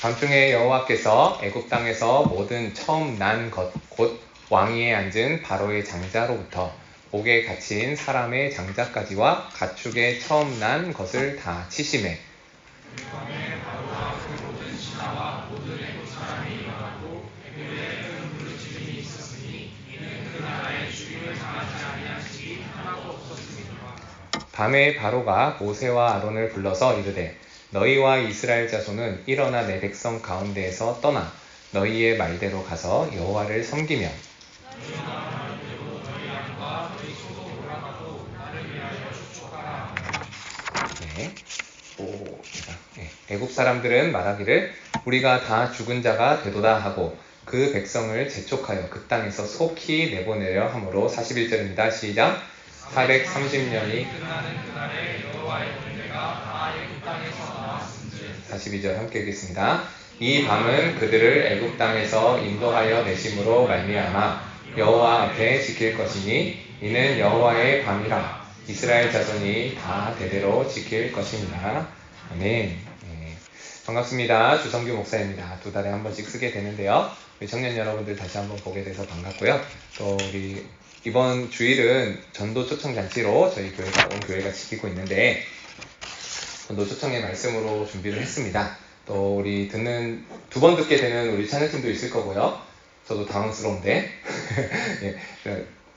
밤중에 여호와께서 애굽 땅에서 모든 처음 난 것 곧 왕위에 앉은 바로의 장자로부터 옥에 갇힌 사람의 장자까지와 가축의 처음 난 것을 다 치시매 밤에 바로가 모세와 아론을 불러서 이르되 너희와 이스라엘 자손은 일어나 내 백성 가운데에서 떠나 너희의 말대로 가서 여호와를 섬기며 네. 애국 사람들은 말하기를 우리가 다 죽은 자가 되도다 하고 그 백성을 재촉하여 그 땅에서 속히 내보내려 함으로 41절입니다. 시작. 430년이 끝나는 그날에 여호와의 군대가 다 애굽 땅에서 나왔은즉 42절 함께 읽겠습니다. 이 밤은 그들을 애굽 땅에서 인도하여 내심으로 말미암아 여호와 앞에 지킬 것이니 이는 여호와의 밤이라 이스라엘 자손이 다 대대로 지킬 것입니다. 아멘. 네. 반갑습니다. 주성규 목사입니다. 2달에 한 번씩 쓰게 되는데요. 우리 청년 여러분들 다시 한번 보게 돼서 반갑고요. 또 우리 이번 주일은 전도 초청 잔치로 저희 교회가 온 교회가 지키고 있는데 전도 초청의 말씀으로 준비를 했습니다. 또 우리 듣는 두 번 듣게 되는 우리 찬양팀도 있을 거고요. 저도 당황스러운데 예,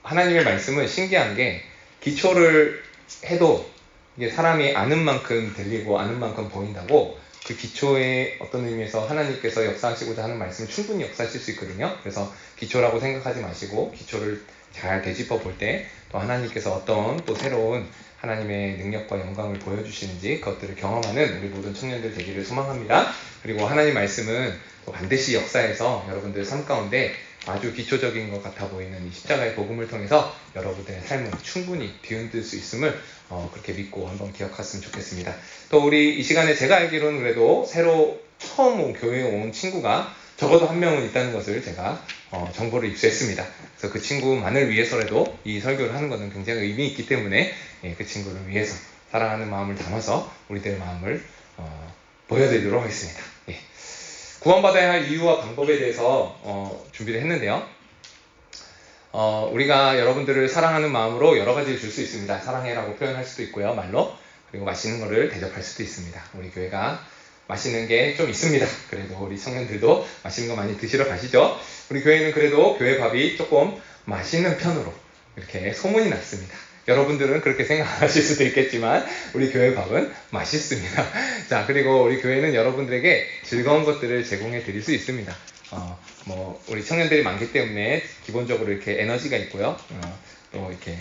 하나님의 말씀은 신기한 게 기초를 해도 이게 사람이 아는 만큼 들리고 아는 만큼 보인다고 그 기초에 어떤 의미에서 하나님께서 역사하시고자 하는 말씀을 충분히 역사하실 수 있거든요. 그래서 기초라고 생각하지 마시고 기초를 잘 되짚어 볼 때 또 하나님께서 어떤 또 새로운 하나님의 능력과 영광을 보여주시는지 그것들을 경험하는 우리 모든 청년들 되기를 소망합니다. 그리고 하나님 말씀은 또 반드시 역사에서 여러분들 삶 가운데 아주 기초적인 것 같아 보이는 이 십자가의 복음을 통해서 여러분들의 삶을 충분히 뒤흔들 수 있음을 그렇게 믿고 한번 기억했으면 좋겠습니다. 또 우리 이 시간에 제가 알기로는 그래도 새로 처음 교회에 온 친구가 적어도 한 명은 있다는 것을 제가 정보를 입수했습니다. 그래서 그 친구만을 위해서라도 이 설교를 하는 것은 굉장히 의미 있기 때문에 그 친구를 위해서 사랑하는 마음을 담아서 우리들의 마음을 보여드리도록 하겠습니다. 예. 구원받아야 할 이유와 방법에 대해서 준비를 했는데요. 우리가 여러분들을 사랑하는 마음으로 여러 가지를 줄 수 있습니다. 사랑해라고 표현할 수도 있고요, 말로. 그리고 맛있는 거를 대접할 수도 있습니다. 우리 교회가 맛있는 게 좀 있습니다. 그래도 우리 청년들도 맛있는 거 많이 드시러 가시죠. 우리 교회는 그래도 교회 밥이 조금 맛있는 편으로 이렇게 소문이 났습니다. 여러분들은 그렇게 생각하실 수도 있겠지만 우리 교회 밥은 맛있습니다. 자, 그리고 우리 교회는 여러분들에게 즐거운 것들을 제공해 드릴 수 있습니다. 우리 청년들이 많기 때문에 기본적으로 이렇게 에너지가 있고요. 또 이렇게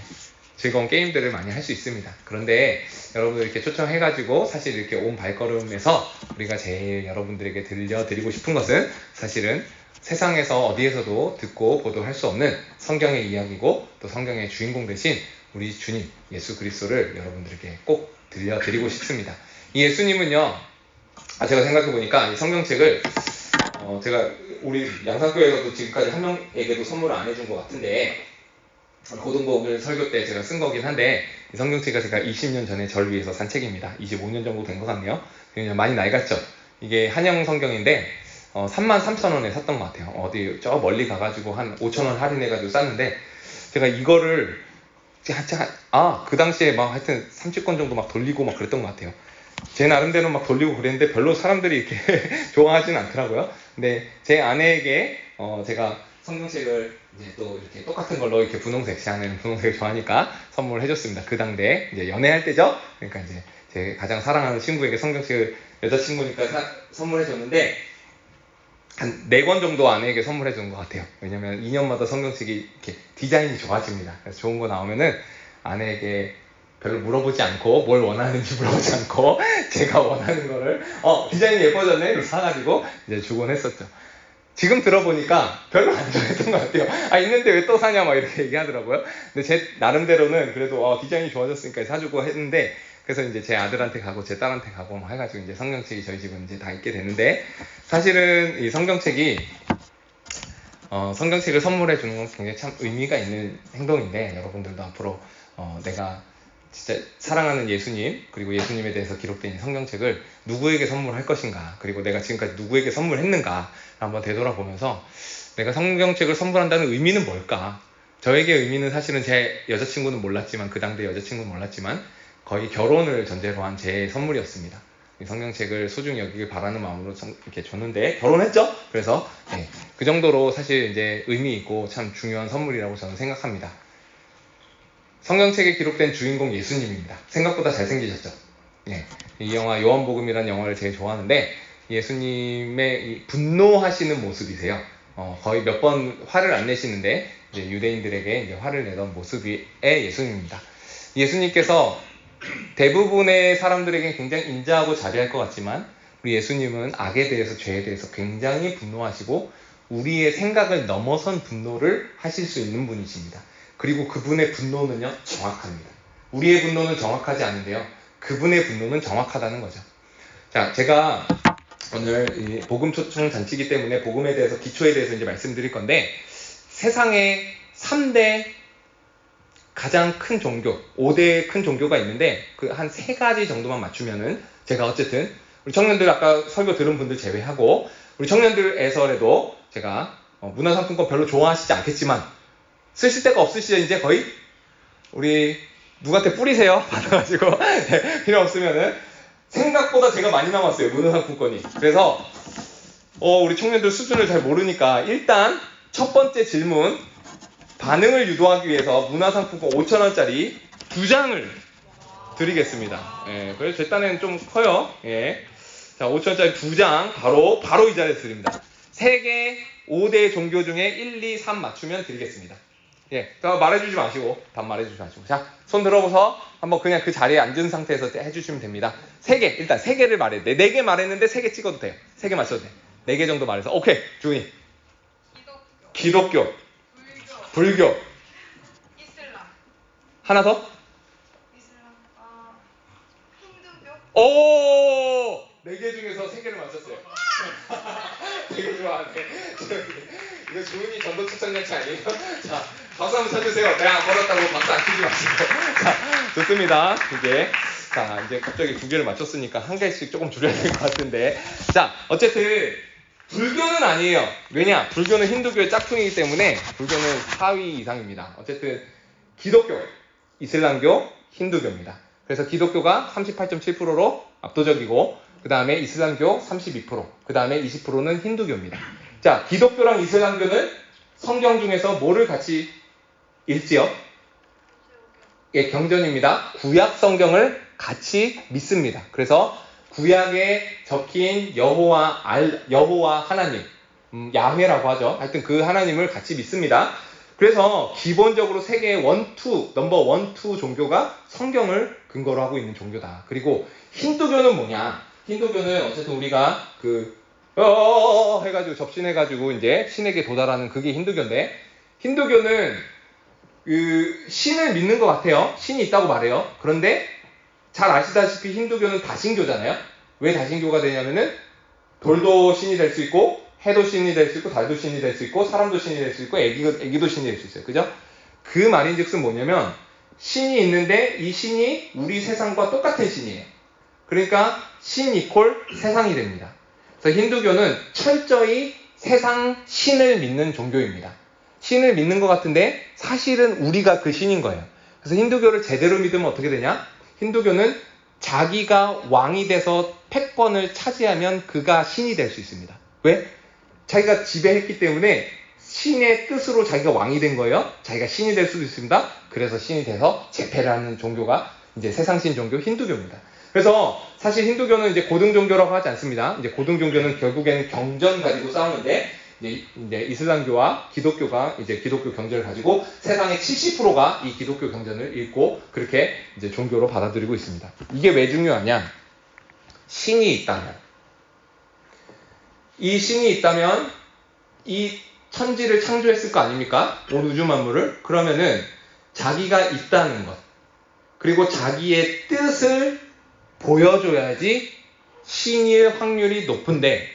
즐거운 게임들을 많이 할 수 있습니다. 그런데 여러분들 이렇게 초청해가지고 사실 이렇게 온 발걸음에서 우리가 제일 여러분들에게 들려드리고 싶은 것은 사실은 세상에서 어디에서도 듣고 보도할 수 없는 성경의 이야기고 또 성경의 주인공 대신 우리 주님 예수 그리스도를 여러분들에게 꼭 들려드리고 싶습니다. 이 예수님은요, 제가 생각해보니까 이 성경책을 제가 우리 양산교회에서도 지금까지 한 명에게도 선물을 안 해준 것 같은데 고등복을 설교 때 제가 쓴 거긴 한데 이 성경책이 제가 20년 전에 저를 위해서 산 책입니다. 25년 정도 된 것 같네요. 그냥 많이 낡았죠. 이게 한영 성경인데 33,000원에 샀던 것 같아요. 어디 저 멀리 가가지고 한 5,000원 할인해가지고 샀는데 제가 이거를 그 당시에 막 하여튼 30권 정도 막 돌리고 막 그랬던 것 같아요. 제 나름대로 막 돌리고 그랬는데 별로 사람들이 이렇게 좋아하지는 않더라고요. 근데 제 아내에게 제가 성경책을 이제 또 이렇게 똑같은 걸로 이렇게 분홍색, 제 아내는 분홍색을 좋아하니까 선물을 해줬습니다. 그 당대 이제 연애할 때죠. 그러니까 이제 제 가장 사랑하는 친구에게 성경책을 여자친구니까 선물해줬는데 한 4권 정도 아내에게 선물해준 것 같아요. 왜냐면 2년마다 성경책이 이렇게 디자인이 좋아집니다. 그래서 좋은 거 나오면은 아내에게 별로 물어보지 않고 뭘 원하는지 물어보지 않고 제가 원하는 거를 디자인이 예뻐졌네 이러고 사가지고 이제 주곤 했었죠. 지금 들어보니까 별로 안 좋아했던 것 같아요. 있는데 왜 또 사냐 막 이렇게 얘기하더라고요. 근데 제 나름대로는 그래도 디자인이 좋아졌으니까 사주고 했는데 그래서 이제 제 아들한테 가고 제 딸한테 가고 막 해가지고 이제 성경책이 저희 집은 이제 다 있게 됐는데 사실은 이 성경책이 성경책을 선물해 주는 건 굉장히 참 의미가 있는 행동인데 여러분들도 앞으로 내가 진짜 사랑하는 예수님, 그리고 예수님에 대해서 기록된 성경책을 누구에게 선물할 것인가, 그리고 내가 지금까지 누구에게 선물했는가 한번 되돌아보면서 내가 성경책을 선물한다는 의미는 뭘까? 저에게 의미는 사실은 제 여자친구는 몰랐지만, 그 당대 여자친구는 몰랐지만 거의 결혼을 전제로 한 제 선물이었습니다. 이 성경책을 소중히 여기길 바라는 마음으로 이렇게 줬는데 결혼했죠? 그래서 그 정도로 사실 이제 의미 있고 참 중요한 선물이라고 저는 생각합니다. 성경책에 기록된 주인공 예수님입니다. 생각보다 잘생기셨죠? 이 영화 요한복음이라는 영화를 제일 좋아하는데 예수님의 이 분노하시는 모습이세요. 거의 몇 번 화를 안 내시는데 이제 유대인들에게 이제 화를 내던 모습의 예수님입니다. 예수님께서 대부분의 사람들에게 굉장히 인자하고 자비할 것 같지만 우리 예수님은 악에 대해서, 죄에 대해서 굉장히 분노하시고 우리의 생각을 넘어선 분노를 하실 수 있는 분이십니다. 그리고 그분의 분노는요, 정확합니다. 우리의 분노는 정확하지 않은데요, 그분의 분노는 정확하다는 거죠. 자, 제가 오늘 이 복음 초청 잔치이기 때문에 복음에 대해서, 기초에 대해서 이제 말씀드릴 건데, 세상에 3대 가장 큰 종교, 5대 큰 종교가 있는데 그 한 3가지 정도만 맞추면은, 제가 어쨌든 우리 청년들 아까 설교 들은 분들 제외하고 우리 청년들에서라도 제가 문화상품권 별로 좋아하시지 않겠지만 쓰실 데가 없으시죠? 이제 거의 우리 누구한테 뿌리세요? 받아가지고 필요 없으면은. 생각보다 제가 많이 남았어요, 문화상품권이. 그래서 우리 청년들 수준을 잘 모르니까 일단 첫 번째 질문, 반응을 유도하기 위해서 문화상품권 5,000원짜리 2장을 드리겠습니다. 그래서 제 딴에는 좀 커요. 자, 5,000원짜리 2장 바로 이 자리에서 드립니다. 세계 5대 종교 중에 1, 2, 3 맞추면 드리겠습니다. 말해주지 마시고, 답 말해주지 마시고. 자, 손 들어보서 한번 그냥 그 자리에 앉은 상태에서 해주시면 됩니다. 3개, 일단 3개를 말해야 돼. 4개 말했는데 3개 찍어도 돼요. 3개 맞춰도 돼. 4개 정도 말해서. 오케이, 주은이. 기독교. 불교. 이슬람. 하나 더? 이슬람. 힌두교. 오! 4개 중에서 3개를 맞췄어요. 되게 좋아하네. 이거 주은이 전도 추천장치 아니에요? 자, 박수 한번 쳐주세요. 내가 걸었다고 박수 안 치지 마시고. 자, 좋습니다. 2개. 자, 이제 갑자기 2개를 맞췄으니까 1개씩 조금 줄여야 될 것 같은데. 자, 어쨌든 불교는 아니에요. 왜냐? 불교는 힌두교의 짝퉁이기 때문에 불교는 4위 이상입니다. 어쨌든 기독교, 이슬람교, 힌두교입니다. 그래서 기독교가 38.7%로 압도적이고, 그 다음에 이슬람교 32%, 그 다음에 20%는 힌두교입니다. 자, 기독교랑 이슬람교는 성경 중에서 뭐를 같이 읽지요? 경전입니다. 구약 성경을 같이 믿습니다. 그래서 구약에 적힌 여호와 하나님, 야훼라고 하죠. 하여튼 그 하나님을 같이 믿습니다. 그래서 기본적으로 세계의 넘버 1, 2 종교가 성경을 근거로 하고 있는 종교다. 그리고 힌두교는 뭐냐? 힌두교는 어쨌든 우리가 해가지고 접신해가지고 이제 신에게 도달하는 그게 힌두교인데, 힌두교는 신을 믿는 것 같아요. 신이 있다고 말해요. 그런데 잘 아시다시피 힌두교는 다신교잖아요. 왜 다신교가 되냐면은 돌도 신이 될 수 있고, 해도 신이 될 수 있고, 달도 신이 될 수 있고, 사람도 신이 될 수 있고, 애기도 신이 될 수 있어요. 그죠? 그 말인즉슨 뭐냐면 신이 있는데 이 신이 우리 세상과 똑같은 신이에요. 그러니까 신 이퀄 세상이 됩니다. 그래서 힌두교는 철저히 세상 신을 믿는 종교입니다. 신을 믿는 것 같은데 사실은 우리가 그 신인 거예요. 그래서 힌두교를 제대로 믿으면 어떻게 되냐? 힌두교는 자기가 왕이 돼서 패권을 차지하면 그가 신이 될 수 있습니다. 왜? 자기가 지배했기 때문에 신의 뜻으로 자기가 왕이 된 거예요. 자기가 신이 될 수도 있습니다. 그래서 신이 돼서 제패를 하는 종교가 이제 세상신 종교 힌두교입니다. 그래서 사실 힌두교는 이제 고등 종교라고 하지 않습니다. 이제 고등 종교는 결국에는 경전 가지고 싸우는데, 이제 이슬람교와 기독교가 이제 기독교 경전을 가지고 세상의 70%가 이 기독교 경전을 읽고 그렇게 이제 종교로 받아들이고 있습니다. 이게 왜 중요하냐? 신이 있다면, 이 신이 있다면 이 천지를 창조했을 거 아닙니까? 온 우주 만물을. 그러면은 자기가 있다는 것, 그리고 자기의 뜻을 보여줘야지 신일 확률이 높은데,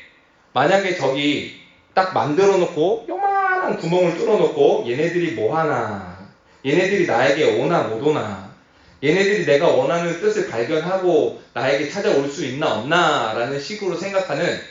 만약에 저기 딱 만들어 놓고 요만한 구멍을 뚫어 놓고 얘네들이 뭐 하나, 얘네들이 나에게 오나 못 오나, 얘네들이 내가 원하는 뜻을 발견하고 나에게 찾아올 수 있나 없나 라는 식으로 생각하는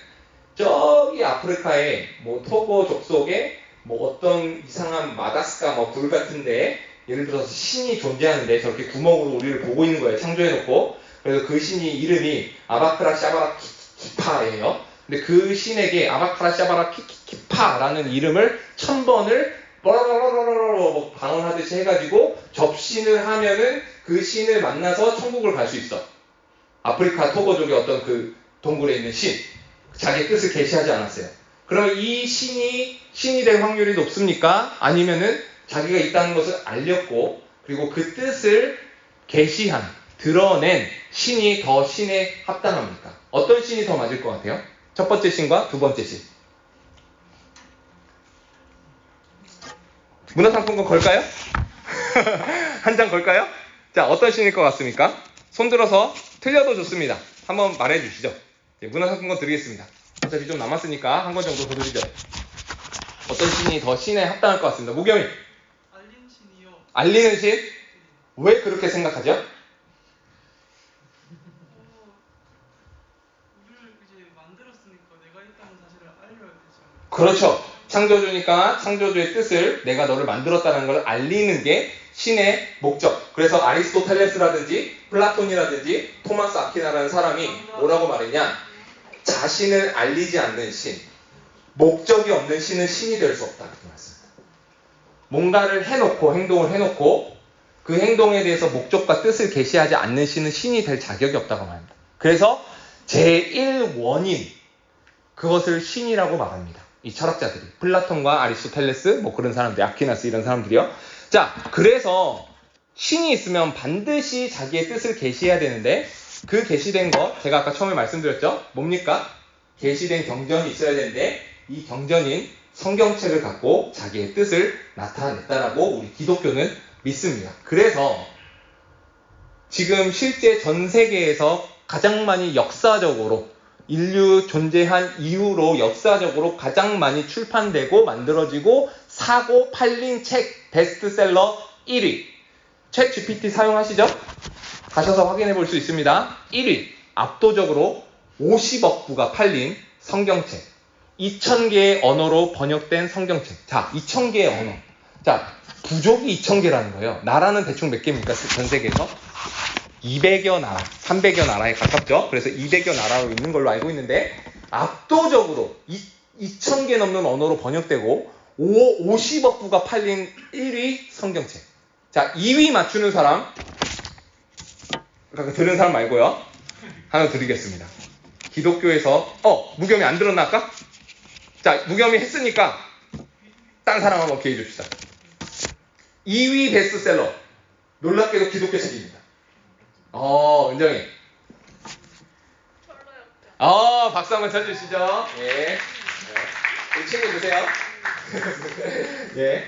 저기 아프리카의 뭐 토고 족속의 뭐 어떤 이상한 마다스카 뭐 굴 같은데 예를 들어서 신이 존재하는데 저렇게 구멍으로 우리를 보고 있는 거예요. 창조해놓고. 그래서 그 신이 이름이 아바크라 샤바라 키파예요. 근데 그 신에게 아바크라 샤바라 키파라는 이름을 1000번을 뽀로로로로로 방언하듯이 해가지고 접신을 하면은 그 신을 만나서 천국을 갈 수 있어. 아프리카 토고족의 어떤 그 동굴에 있는 신. 자기의 뜻을 계시하지 않았어요. 그럼 이 신이 될 확률이 높습니까? 아니면은 자기가 있다는 것을 알렸고 그리고 그 뜻을 계시한, 드러낸 신이 더 신에 합당합니까? 어떤 신이 더 맞을 것 같아요? 첫 번째 신과 두 번째 신. 문화상품권 걸까요? 한 장 걸까요? 자, 어떤 신일 것 같습니까? 손 들어서 틀려도 좋습니다. 한번 말해 주시죠. 문화상품권 드리겠습니다. 어차피 좀 남았으니까 한 권 정도 더 드리죠. 어떤 신이 더 신에 합당할 것 같습니다. 무겸이. 알리는 신이요. 알리는 신? 왜 그렇게 생각하죠? 우리를 이제 만들었으니까 내가 있다는 사실을 알려야 되죠. 그렇죠. 창조주니까 창조주의 뜻을 내가 너를 만들었다는 걸 알리는 게 신의 목적. 그래서 아리스토텔레스라든지 플라톤이라든지 토마스 아퀴나라는 사람이 뭐라고 말했냐? 자신을 알리지 않는 신, 목적이 없는 신은 신이 될 수 없다. 그렇게 말씀합니다. 뭔가를 해놓고 행동을 해놓고 그 행동에 대해서 목적과 뜻을 계시하지 않는 신은 신이 될 자격이 없다고 말합니다. 그래서 제1원인 그것을 신이라고 말합니다. 이 철학자들이 플라톤과 아리스토텔레스 뭐 그런 사람들, 아퀴나스 이런 사람들이요. 자, 그래서 신이 있으면 반드시 자기의 뜻을 계시해야 되는데 그 계시된 것 제가 아까 처음에 말씀드렸죠. 뭡니까? 계시된 경전이 있어야 되는데 이 경전인 성경책을 갖고 자기의 뜻을 나타냈다라고 우리 기독교는 믿습니다. 그래서 지금 실제 전 세계에서 가장 많이 역사적으로 인류 존재한 이후로 역사적으로 가장 많이 출판되고 만들어지고 사고 팔린 책 베스트셀러 1위. 챗 GPT 사용하시죠? 가셔서 확인해 볼 수 있습니다. 1위. 압도적으로 50억 부가 팔린 성경책. 2000개의 언어로 번역된 성경책. 자, 2000개의 언어. 자, 부족이 2000개라는 거예요. 나라는 대충 몇 개입니까? 전 세계에서? 200여 나라, 300여 나라에 가깝죠. 그래서 200여 나라로 있는 걸로 알고 있는데 압도적으로 2000개 넘는 언어로 번역되고 50억 부가 팔린 1위 성경책. 자, 2위 맞추는 사람, 들은 사람 말고요. 하나 드리겠습니다. 기독교에서 무겸이 안 들었나 아까? 자, 무겸이 했으니까 딴 사람 한번 기회 줍시다. 2위 베스트셀러, 놀랍게도 기독교 책입니다. 은정이. 박수 한번 쳐주시죠. 예. 우리 친구 주세요. 예.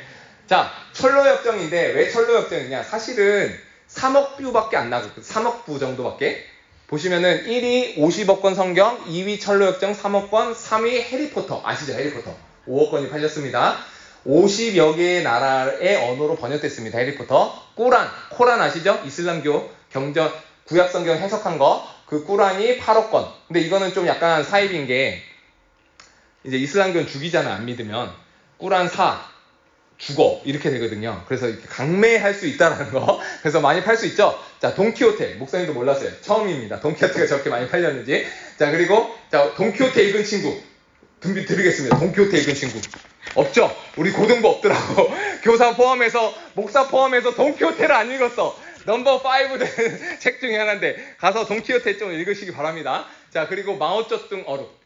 자, 철로역정인데 왜 철로역정이냐? 사실은 3억 뷰밖에 안 나고 3억 부 정도밖에. 보시면은 1위 50억 권 성경, 2위 철로역정 3억 권, 3위 해리포터. 아시죠? 해리포터. 5억 권이 팔렸습니다. 50여 개의 나라의 언어로 번역됐습니다. 해리포터. 코란 아시죠? 이슬람교 경전 구약 성경 해석한 거. 그 꾸란이 8억 권. 근데 이거는 좀 약간 사입인 게 이제 이슬람교는 죽이잖아. 안 믿으면. 꾸란 사 죽어 이렇게 되거든요. 그래서 이렇게 강매할 수 있다는 거. 그래서 많이 팔 수 있죠. 자, 돈키호테. 목사님도 몰랐어요. 처음입니다. 돈키호테가 저렇게 많이 팔렸는지. 자, 그리고 자, 돈키호테 읽은 친구 드리겠습니다. 돈키호테 읽은 친구 없죠? 우리 고등부 없더라고. 교사 포함해서 목사 포함해서 돈키호테를 안 읽었어. 넘버 5 되는 책 중에 하나인데 가서 돈키호테 좀 읽으시기 바랍니다. 자, 그리고 마오쩌둥 어룩.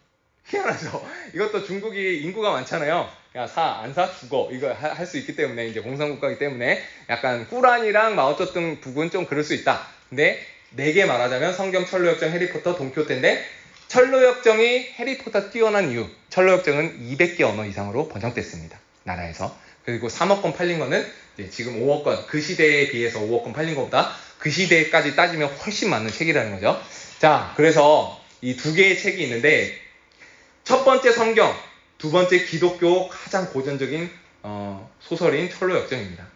희한하죠? 이것도 중국이 인구가 많잖아요. 야, 안 사? 죽어. 이거 할 수 있기 때문에, 이제 공산국가이기 때문에 약간 꾸란이랑 마오쩌둥 북은 좀 그럴 수 있다. 근데 4개 말하자면 성경, 철로역정, 해리포터, 돈키호테인데 철로역정이 해리포터 뛰어난 이유. 철로역정은 200개 언어 이상으로 번역됐습니다. 나라에서. 그리고 3억 권 팔린 거는 지금 5억 권, 그 시대에 비해서 5억 권 팔린 것보다 그 시대까지 따지면 훨씬 많은 책이라는 거죠. 자, 그래서 이 2개의 책이 있는데 첫 번째 성경, 두 번째 기독교 가장 고전적인 소설인 철로역정입니다.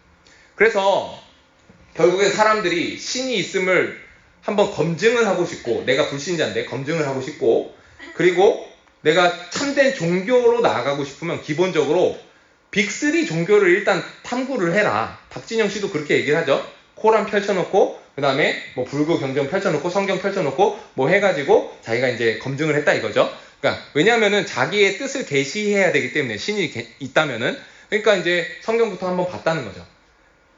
그래서 결국엔 사람들이 신이 있음을 한번 검증을 하고 싶고, 내가 불신자인데 검증을 하고 싶고, 그리고 내가 참된 종교로 나아가고 싶으면 기본적으로 빅3 종교를 일단 탐구를 해라. 박진영 씨도 그렇게 얘기를 하죠. 코란 펼쳐놓고, 그 다음에 뭐 불교 경전 펼쳐놓고, 성경 펼쳐놓고, 뭐 해가지고 자기가 이제 검증을 했다 이거죠. 그러니까 왜냐하면은 자기의 뜻을 계시해야 되기 때문에, 신이 있다면은. 그러니까 이제 성경부터 한번 봤다는 거죠.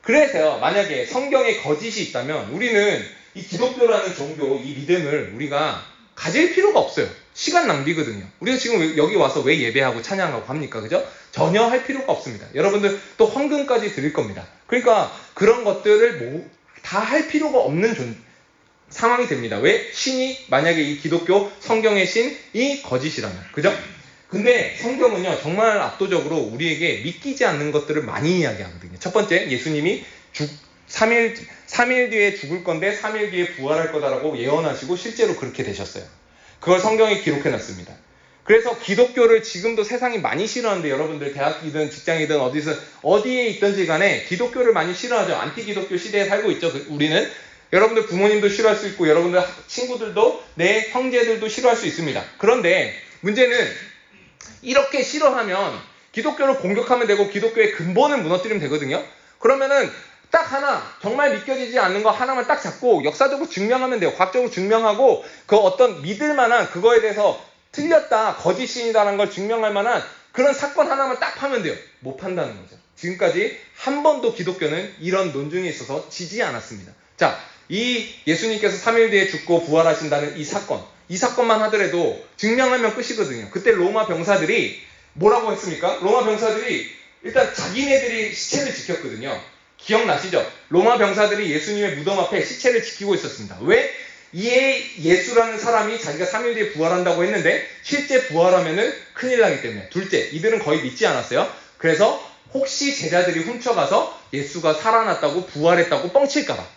그래서 만약에 성경에 거짓이 있다면 우리는 이 기독교라는 종교, 이 믿음을 우리가 가질 필요가 없어요. 시간 낭비거든요. 우리가 지금 여기 와서 왜 예배하고 찬양하고 합니까? 그죠? 전혀 할 필요가 없습니다. 여러분들 또 헌금까지 드릴 겁니다. 그러니까 그런 것들을 다 할 필요가 없는 상황이 됩니다. 왜? 신이 만약에 이 기독교 성경의 신이 거짓이라면. 그죠? 근데 성경은요, 정말 압도적으로 우리에게 믿기지 않는 것들을 많이 이야기하거든요. 첫 번째, 예수님이 3일 뒤에 죽을 건데 3일 뒤에 부활할 거다라고 예언하시고 실제로 그렇게 되셨어요. 그걸 성경에 기록해놨습니다. 그래서 기독교를 지금도 세상이 많이 싫어하는데, 여러분들 대학이든 직장이든 어디에 있든지 간에 기독교를 많이 싫어하죠. 안티 기독교 시대에 살고 있죠. 우리는. 여러분들 부모님도 싫어할 수 있고, 여러분들 친구들도, 내 형제들도 싫어할 수 있습니다. 그런데 문제는 이렇게 싫어하면 기독교를 공격하면 되고 기독교의 근본을 무너뜨리면 되거든요. 그러면은 딱 하나, 정말 믿겨지지 않는 거 하나만 딱 잡고 역사적으로 증명하면 돼요. 과학적으로 증명하고 그 어떤 믿을 만한, 그거에 대해서 틀렸다, 거짓신이다라는 걸 증명할 만한 그런 사건 하나만 딱 파면 돼요. 못 판다는 거죠. 지금까지 한 번도 기독교는 이런 논증에 있어서 지지 않았습니다. 자, 이 예수님께서 3일 뒤에 죽고 부활하신다는 이 사건만 하더라도 증명하면 끝이거든요. 그때 로마 병사들이 뭐라고 했습니까? 로마 병사들이 일단 자기네들이 시체를 지켰거든요. 기억나시죠? 로마 병사들이 예수님의 무덤 앞에 시체를 지키고 있었습니다. 왜? 예수라는 사람이 자기가 3일 뒤에 부활한다고 했는데 실제 부활하면은 큰일 나기 때문에. 둘째, 이들은 거의 믿지 않았어요. 그래서 혹시 제자들이 훔쳐가서 예수가 살아났다고 부활했다고 뻥칠까봐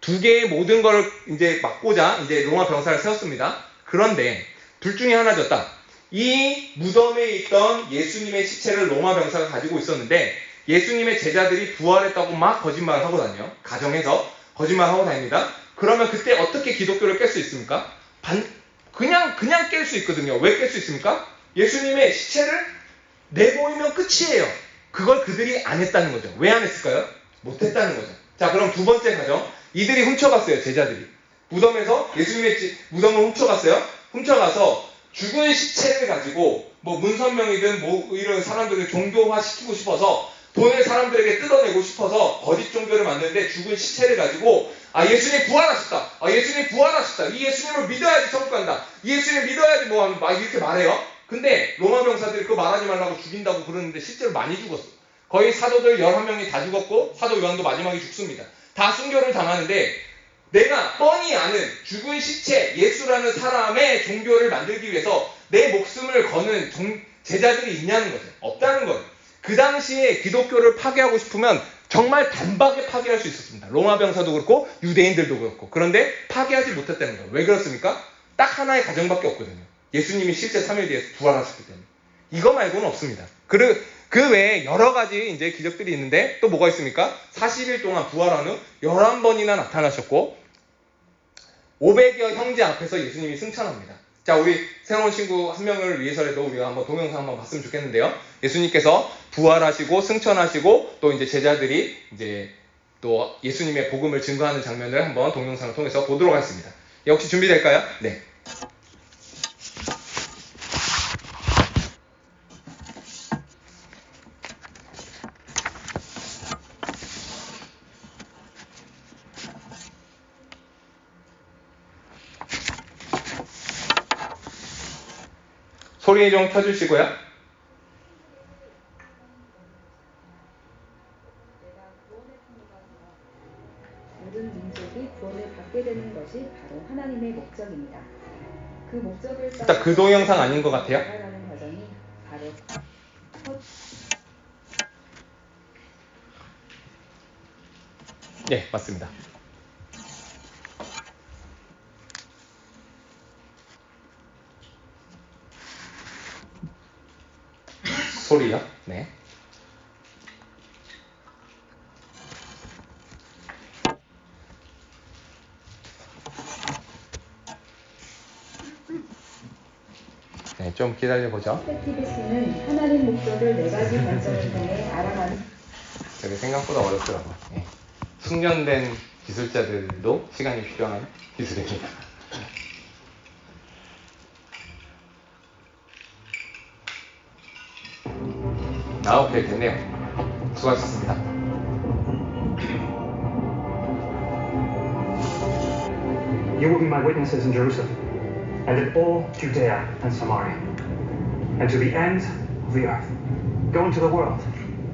두 개의 모든 걸 이제 막고자 이제 로마 병사를 세웠습니다. 그런데 둘 중에 하나였다. 이 무덤에 있던 예수님의 시체를 로마 병사가 가지고 있었는데 예수님의 제자들이 부활했다고 막 거짓말을 하고 다녀요. 가정에서 거짓말을 하고 다닙니다. 그러면 그때 어떻게 기독교를 깰 수 있습니까? 그냥 깰 수 있거든요. 왜 깰 수 있습니까? 예수님의 시체를 내보이면 끝이에요. 그걸 그들이 안 했다는 거죠. 왜 안 했을까요? 못했다는 거죠. 자, 그럼 두 번째 가정. 이들이 훔쳐갔어요. 제자들이. 무덤에서 예수님의 무덤을 훔쳐갔어요. 훔쳐가서 죽은 시체를 가지고 뭐 문선명이든 뭐 이런 사람들을 종교화 시키고 싶어서 돈을 사람들에게 뜯어내고 싶어서 거짓 종교를 만드는데 죽은 시체를 가지고 예수님 부활하셨다. 예수님 부활하셨다. 이 예수님을 믿어야지 천국 간다. 이 예수님 믿어야지 뭐 막 이렇게 말해요. 근데 로마 병사들이 그거 말하지 말라고 죽인다고 그러는데 실제로 많이 죽었어. 거의 사도들 11명이 다 죽었고 사도 요한도 마지막에 죽습니다. 다 순교를 당하는데 내가 뻔히 아는 죽은 시체 예수라는 사람의 종교를 만들기 위해서 내 목숨을 거는 제자들이 있냐는 거죠. 없다는 거예요. 그 당시에 기독교를 파괴하고 싶으면 정말 단박에 파괴할 수 있었습니다. 로마 병사도 그렇고 유대인들도 그렇고. 그런데 파괴하지 못했다는 거예요. 왜 그렇습니까? 딱 하나의 가정밖에 없거든요. 예수님이 실제 3일 뒤에 부활하셨기 때문에. 이거 말고는 없습니다. 그 외에 여러 가지 이제 기적들이 있는데 또 뭐가 있습니까? 40일 동안 부활한 후 11번이나 나타나셨고 500여 형제 앞에서 예수님이 승천합니다. 자, 우리 새로운 친구 한 명을 위해서라도 우리가 한번 동영상 한번 봤으면 좋겠는데요. 예수님께서 부활하시고 승천하시고 또 이제 제자들이 이제 또 예수님의 복음을 증거하는 장면을 한번 동영상을 통해서 보도록 하겠습니다. 혹시 준비될까요? 네. 소리 좀 켜주시고요. 모든 민족이 구원을 받게 되는 것이 바로 하나님의 목적입니다. 그 목적을 일단 그 동영상 아닌 것 같아요. 나아가는 과정이 바로 네, 맞습니다. 소리요? 네. 좀 기다려보죠. 퍼스펙티비스는 하나님 목적을 네 가지 관점을 통해 알아가는 되게 생각보다 어렵더라고요. 예. 숙련된 기술자들도 시간이 필요한 기술입니다. 오케이, 됐네요. 수고하셨습니다. You will be my witnesses in Jerusalem, and in all Judea and Samaria, and to the ends of the earth. Go into the world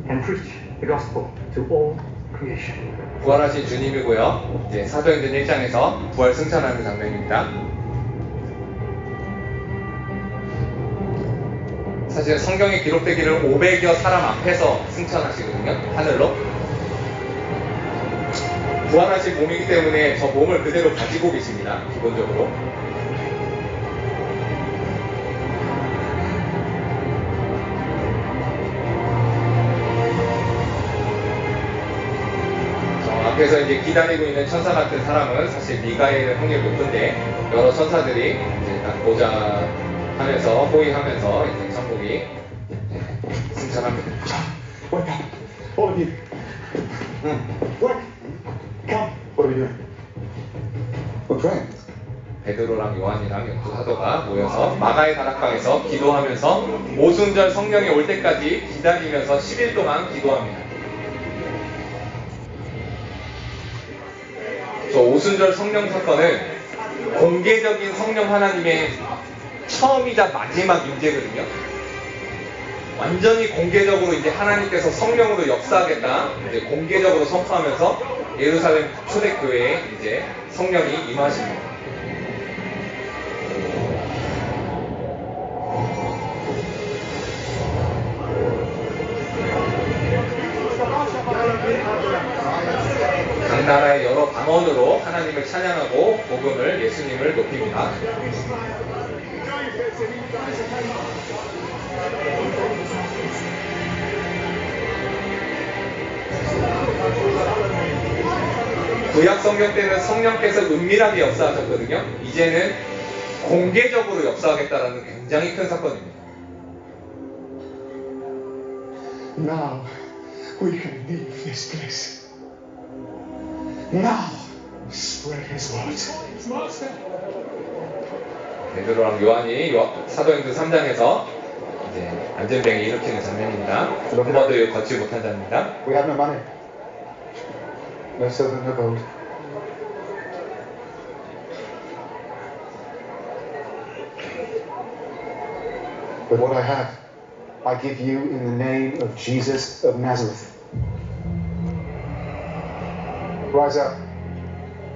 and preach the gospel to all creation. 부활하신 주님이고요. 이제 사도행전 1장에서 부활 승천하는 장면입니다. 사실 성경에 기록되기를 500여 사람 앞에서 승천하시거든요. 하늘로. 부활하신 몸이기 때문에 저 몸을 그대로 가지고 계십니다. 기본적으로. 저 앞에서 이제 기다리고 있는 천사 같은 사람은 사실 미가엘 확률이 높은데 여러 천사들이 이제 딱 보자 하면서 호위하면서 이제 천국이 승천합니다. Wake up, all of you. Wake. Come. What are we doing? We're praying. 베드로랑 요한이랑 영두 사도가 모여서 마가의 다락방에서 기도하면서 오순절 성령이 올 때까지 기다리면서 10일 동안 기도합니다. 저 오순절 성령 사건은 공개적인 성령 하나님의 처음이자 마지막 임재거든요. 완전히 공개적으로 이제 하나님께서 성령으로 역사하겠다 이제 공개적으로 선포하면서 예루살렘 초대교회에 이제 성령이 임하십니다. 각 나라의 여러 방언으로 하나님을 찬양하고 복음을 예수님을 높입니다. 구약 성경 때는 성령께서 은밀하게 역사하셨거든요. 이제는 공개적으로 역사하겠다라는 굉장히 큰 사건입니다. Now we can leave this place. Now spread his word. 베드로랑 요한이 사도행전 3장에서 이제 안전뱅이 일으키는 장면입니다. 한 번도 걷지 못한 자입니다. We have no money. No silver, no gold. But what I have, I give you in the name of Jesus of Nazareth. Rise up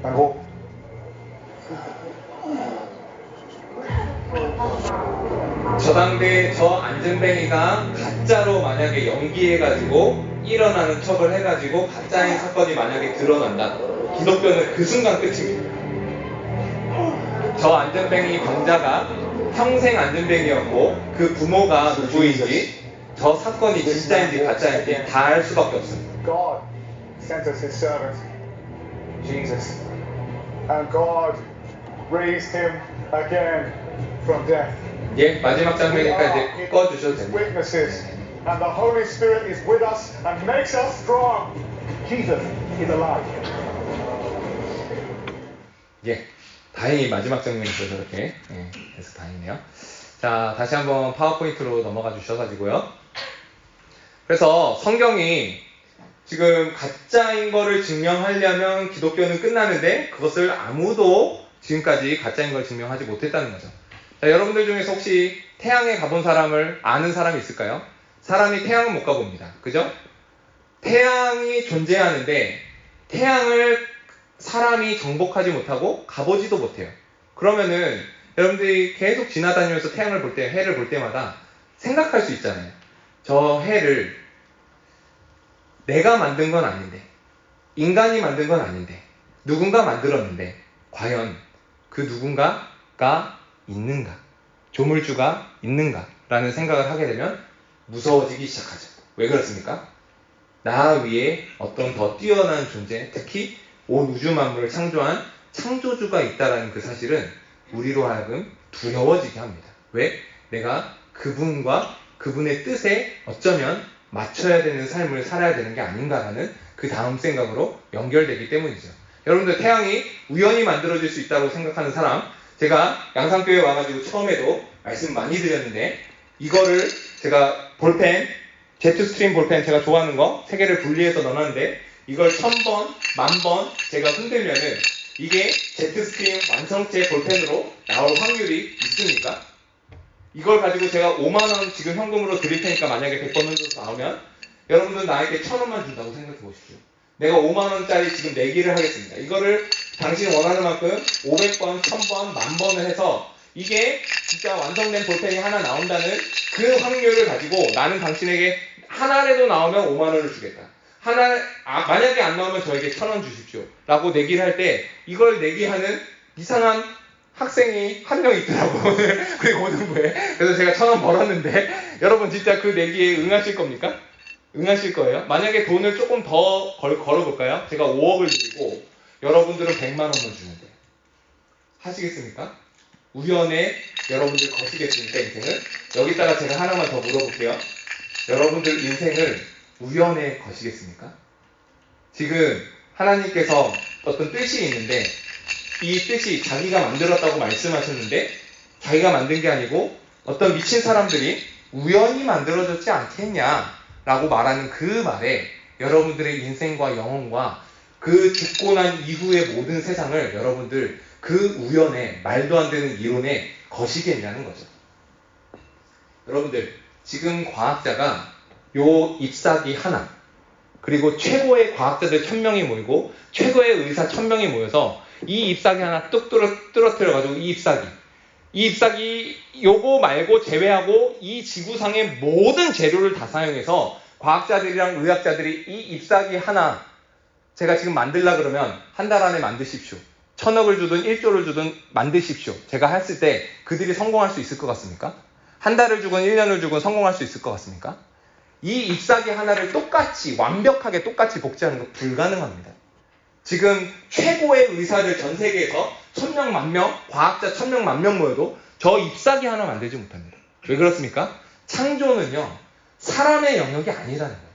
and walk. 저 당대에 저 안전뱅이가 가짜로 만약에 연기해가지고 일어나는 척을 해가지고 가짜인 사건이 만약에 드러난다. 기독교는 그 순간 끝입니다. 저 안전뱅이 병자가 평생 안전뱅이였고 그 부모가 누구인지 저 사건이 진짜인지 가짜인지 다 알 수밖에 없습니다. God sent us his servant, Jesus. And God raised him again from death. 예, 마지막 장면이니까 이제 꺼주셔도 됩니다. Witnesses. And the Holy Spirit is with us and makes us strong. Jesus is alive. 예, 다행히 마지막 장면이 있어서 이렇게 해서 다행이네요. 자, 다시 한번 파워포인트로 넘어가 주셔가지고요. 그래서 성경이 지금 가짜인 거를 증명하려면 기독교는 끝나는데 그것을 아무도 지금까지 가짜인 걸 증명하지 못했다는 거죠. 자, 여러분들 중에서 혹시 태양에 가본 사람을 아는 사람이 있을까요? 사람이 태양은 못 가봅니다. 그죠? 태양이 존재하는데 태양을 사람이 정복하지 못하고 가보지도 못해요. 그러면은 여러분들이 계속 지나다니면서 태양을 볼 때, 해를 볼 때마다 생각할 수 있잖아요. 저 해를 내가 만든 건 아닌데, 인간이 만든 건 아닌데, 누군가 만들었는데 과연 그 누군가가 있는가? 조물주가 있는가? 라는 생각을 하게 되면 무서워지기 시작하죠. 왜 그렇습니까? 나 위에 어떤 더 뛰어난 존재, 특히 온 우주 만물을 창조한 창조주가 있다는 그 사실은 우리로 하여금 두려워지게 합니다. 왜? 내가 그분과 그분의 뜻에 어쩌면 맞춰야 되는 삶을 살아야 되는 게 아닌가라는 그 다음 생각으로 연결되기 때문이죠. 여러분들 태양이 우연히 만들어질 수 있다고 생각하는 사람, 제가 양산교회 와가지고 처음에도 말씀 많이 드렸는데 이거를 제가 볼펜, 제트스트림 볼펜 제가 좋아하는 거 3개를 분리해서 넣어놨는데 이걸 1000번, 10,000번 제가 흔들면은 이게 제트스트림 완성체 볼펜으로 나올 확률이 있습니까? 이걸 가지고 제가 5만원 지금 현금으로 드릴 테니까 만약에 100번 흔들어서 나오면 여러분들 나에게 1,000원만 준다고 생각해 보십시오. 내가 5만원짜리 지금 내기를 하겠습니다. 이거를 당신이 원하는 만큼 500번, 1000번, 10,000번을 해서 이게 진짜 완성된 볼펜이 하나 나온다는 그 확률을 가지고 나는 당신에게 하나라도 나오면 5만원을 주겠다. 만약에 안 나오면 저에게 1,000원 주십시오. 라고 내기를 할 때 이걸 내기하는 이상한 학생이 한 명 있더라고. 우리 고등부에. 그래서 제가 1,000원 벌었는데 여러분 진짜 그 내기에 응하실 겁니까? 응하실 거예요? 만약에 돈을 조금 더 걸어볼까요? 제가 5억을 드리고 여러분들은 100만 원만 주면 돼요. 하시겠습니까? 우연에 여러분들 거시겠습니까? 인생을? 여기다가 제가 하나만 더 물어볼게요. 여러분들 인생을 우연에 거시겠습니까? 지금 하나님께서 어떤 뜻이 있는데 이 뜻이 자기가 만들었다고 말씀하셨는데 자기가 만든 게 아니고 어떤 미친 사람들이 우연히 만들어졌지 않겠냐라고 말하는 그 말에 여러분들의 인생과 영혼과 그 죽고 난 이후의 모든 세상을 여러분들 그 우연에 말도 안 되는 이론에 거시겠냐는 거죠. 여러분들 지금 과학자가 요 잎사귀 하나 그리고 최고의 과학자들 1,000명이 모이고 최고의 의사 1,000명이 모여서 이 잎사귀 하나 뚝 떨어뜨려가지고 이 잎사귀 요거 말고 제외하고 이 지구상의 모든 재료를 다 사용해서 과학자들이랑 의학자들이 이 잎사귀 하나 제가 지금 만들라 그러면 한 달 안에 만드십시오. 1,000억을 주든 1조를 주든 만드십시오. 제가 했을 때 그들이 성공할 수 있을 것 같습니까? 한 달을 주건 1년을 주건 성공할 수 있을 것 같습니까? 이 잎사귀 하나를 똑같이 완벽하게 똑같이 복제하는 거 불가능합니다. 지금 최고의 의사들 전 세계에서 1,000명, 10,000명, 과학자 1,000명, 10,000명 모여도 저 잎사귀 하나 만들지 못합니다. 왜 그렇습니까? 창조는요, 사람의 영역이 아니라는 거예요.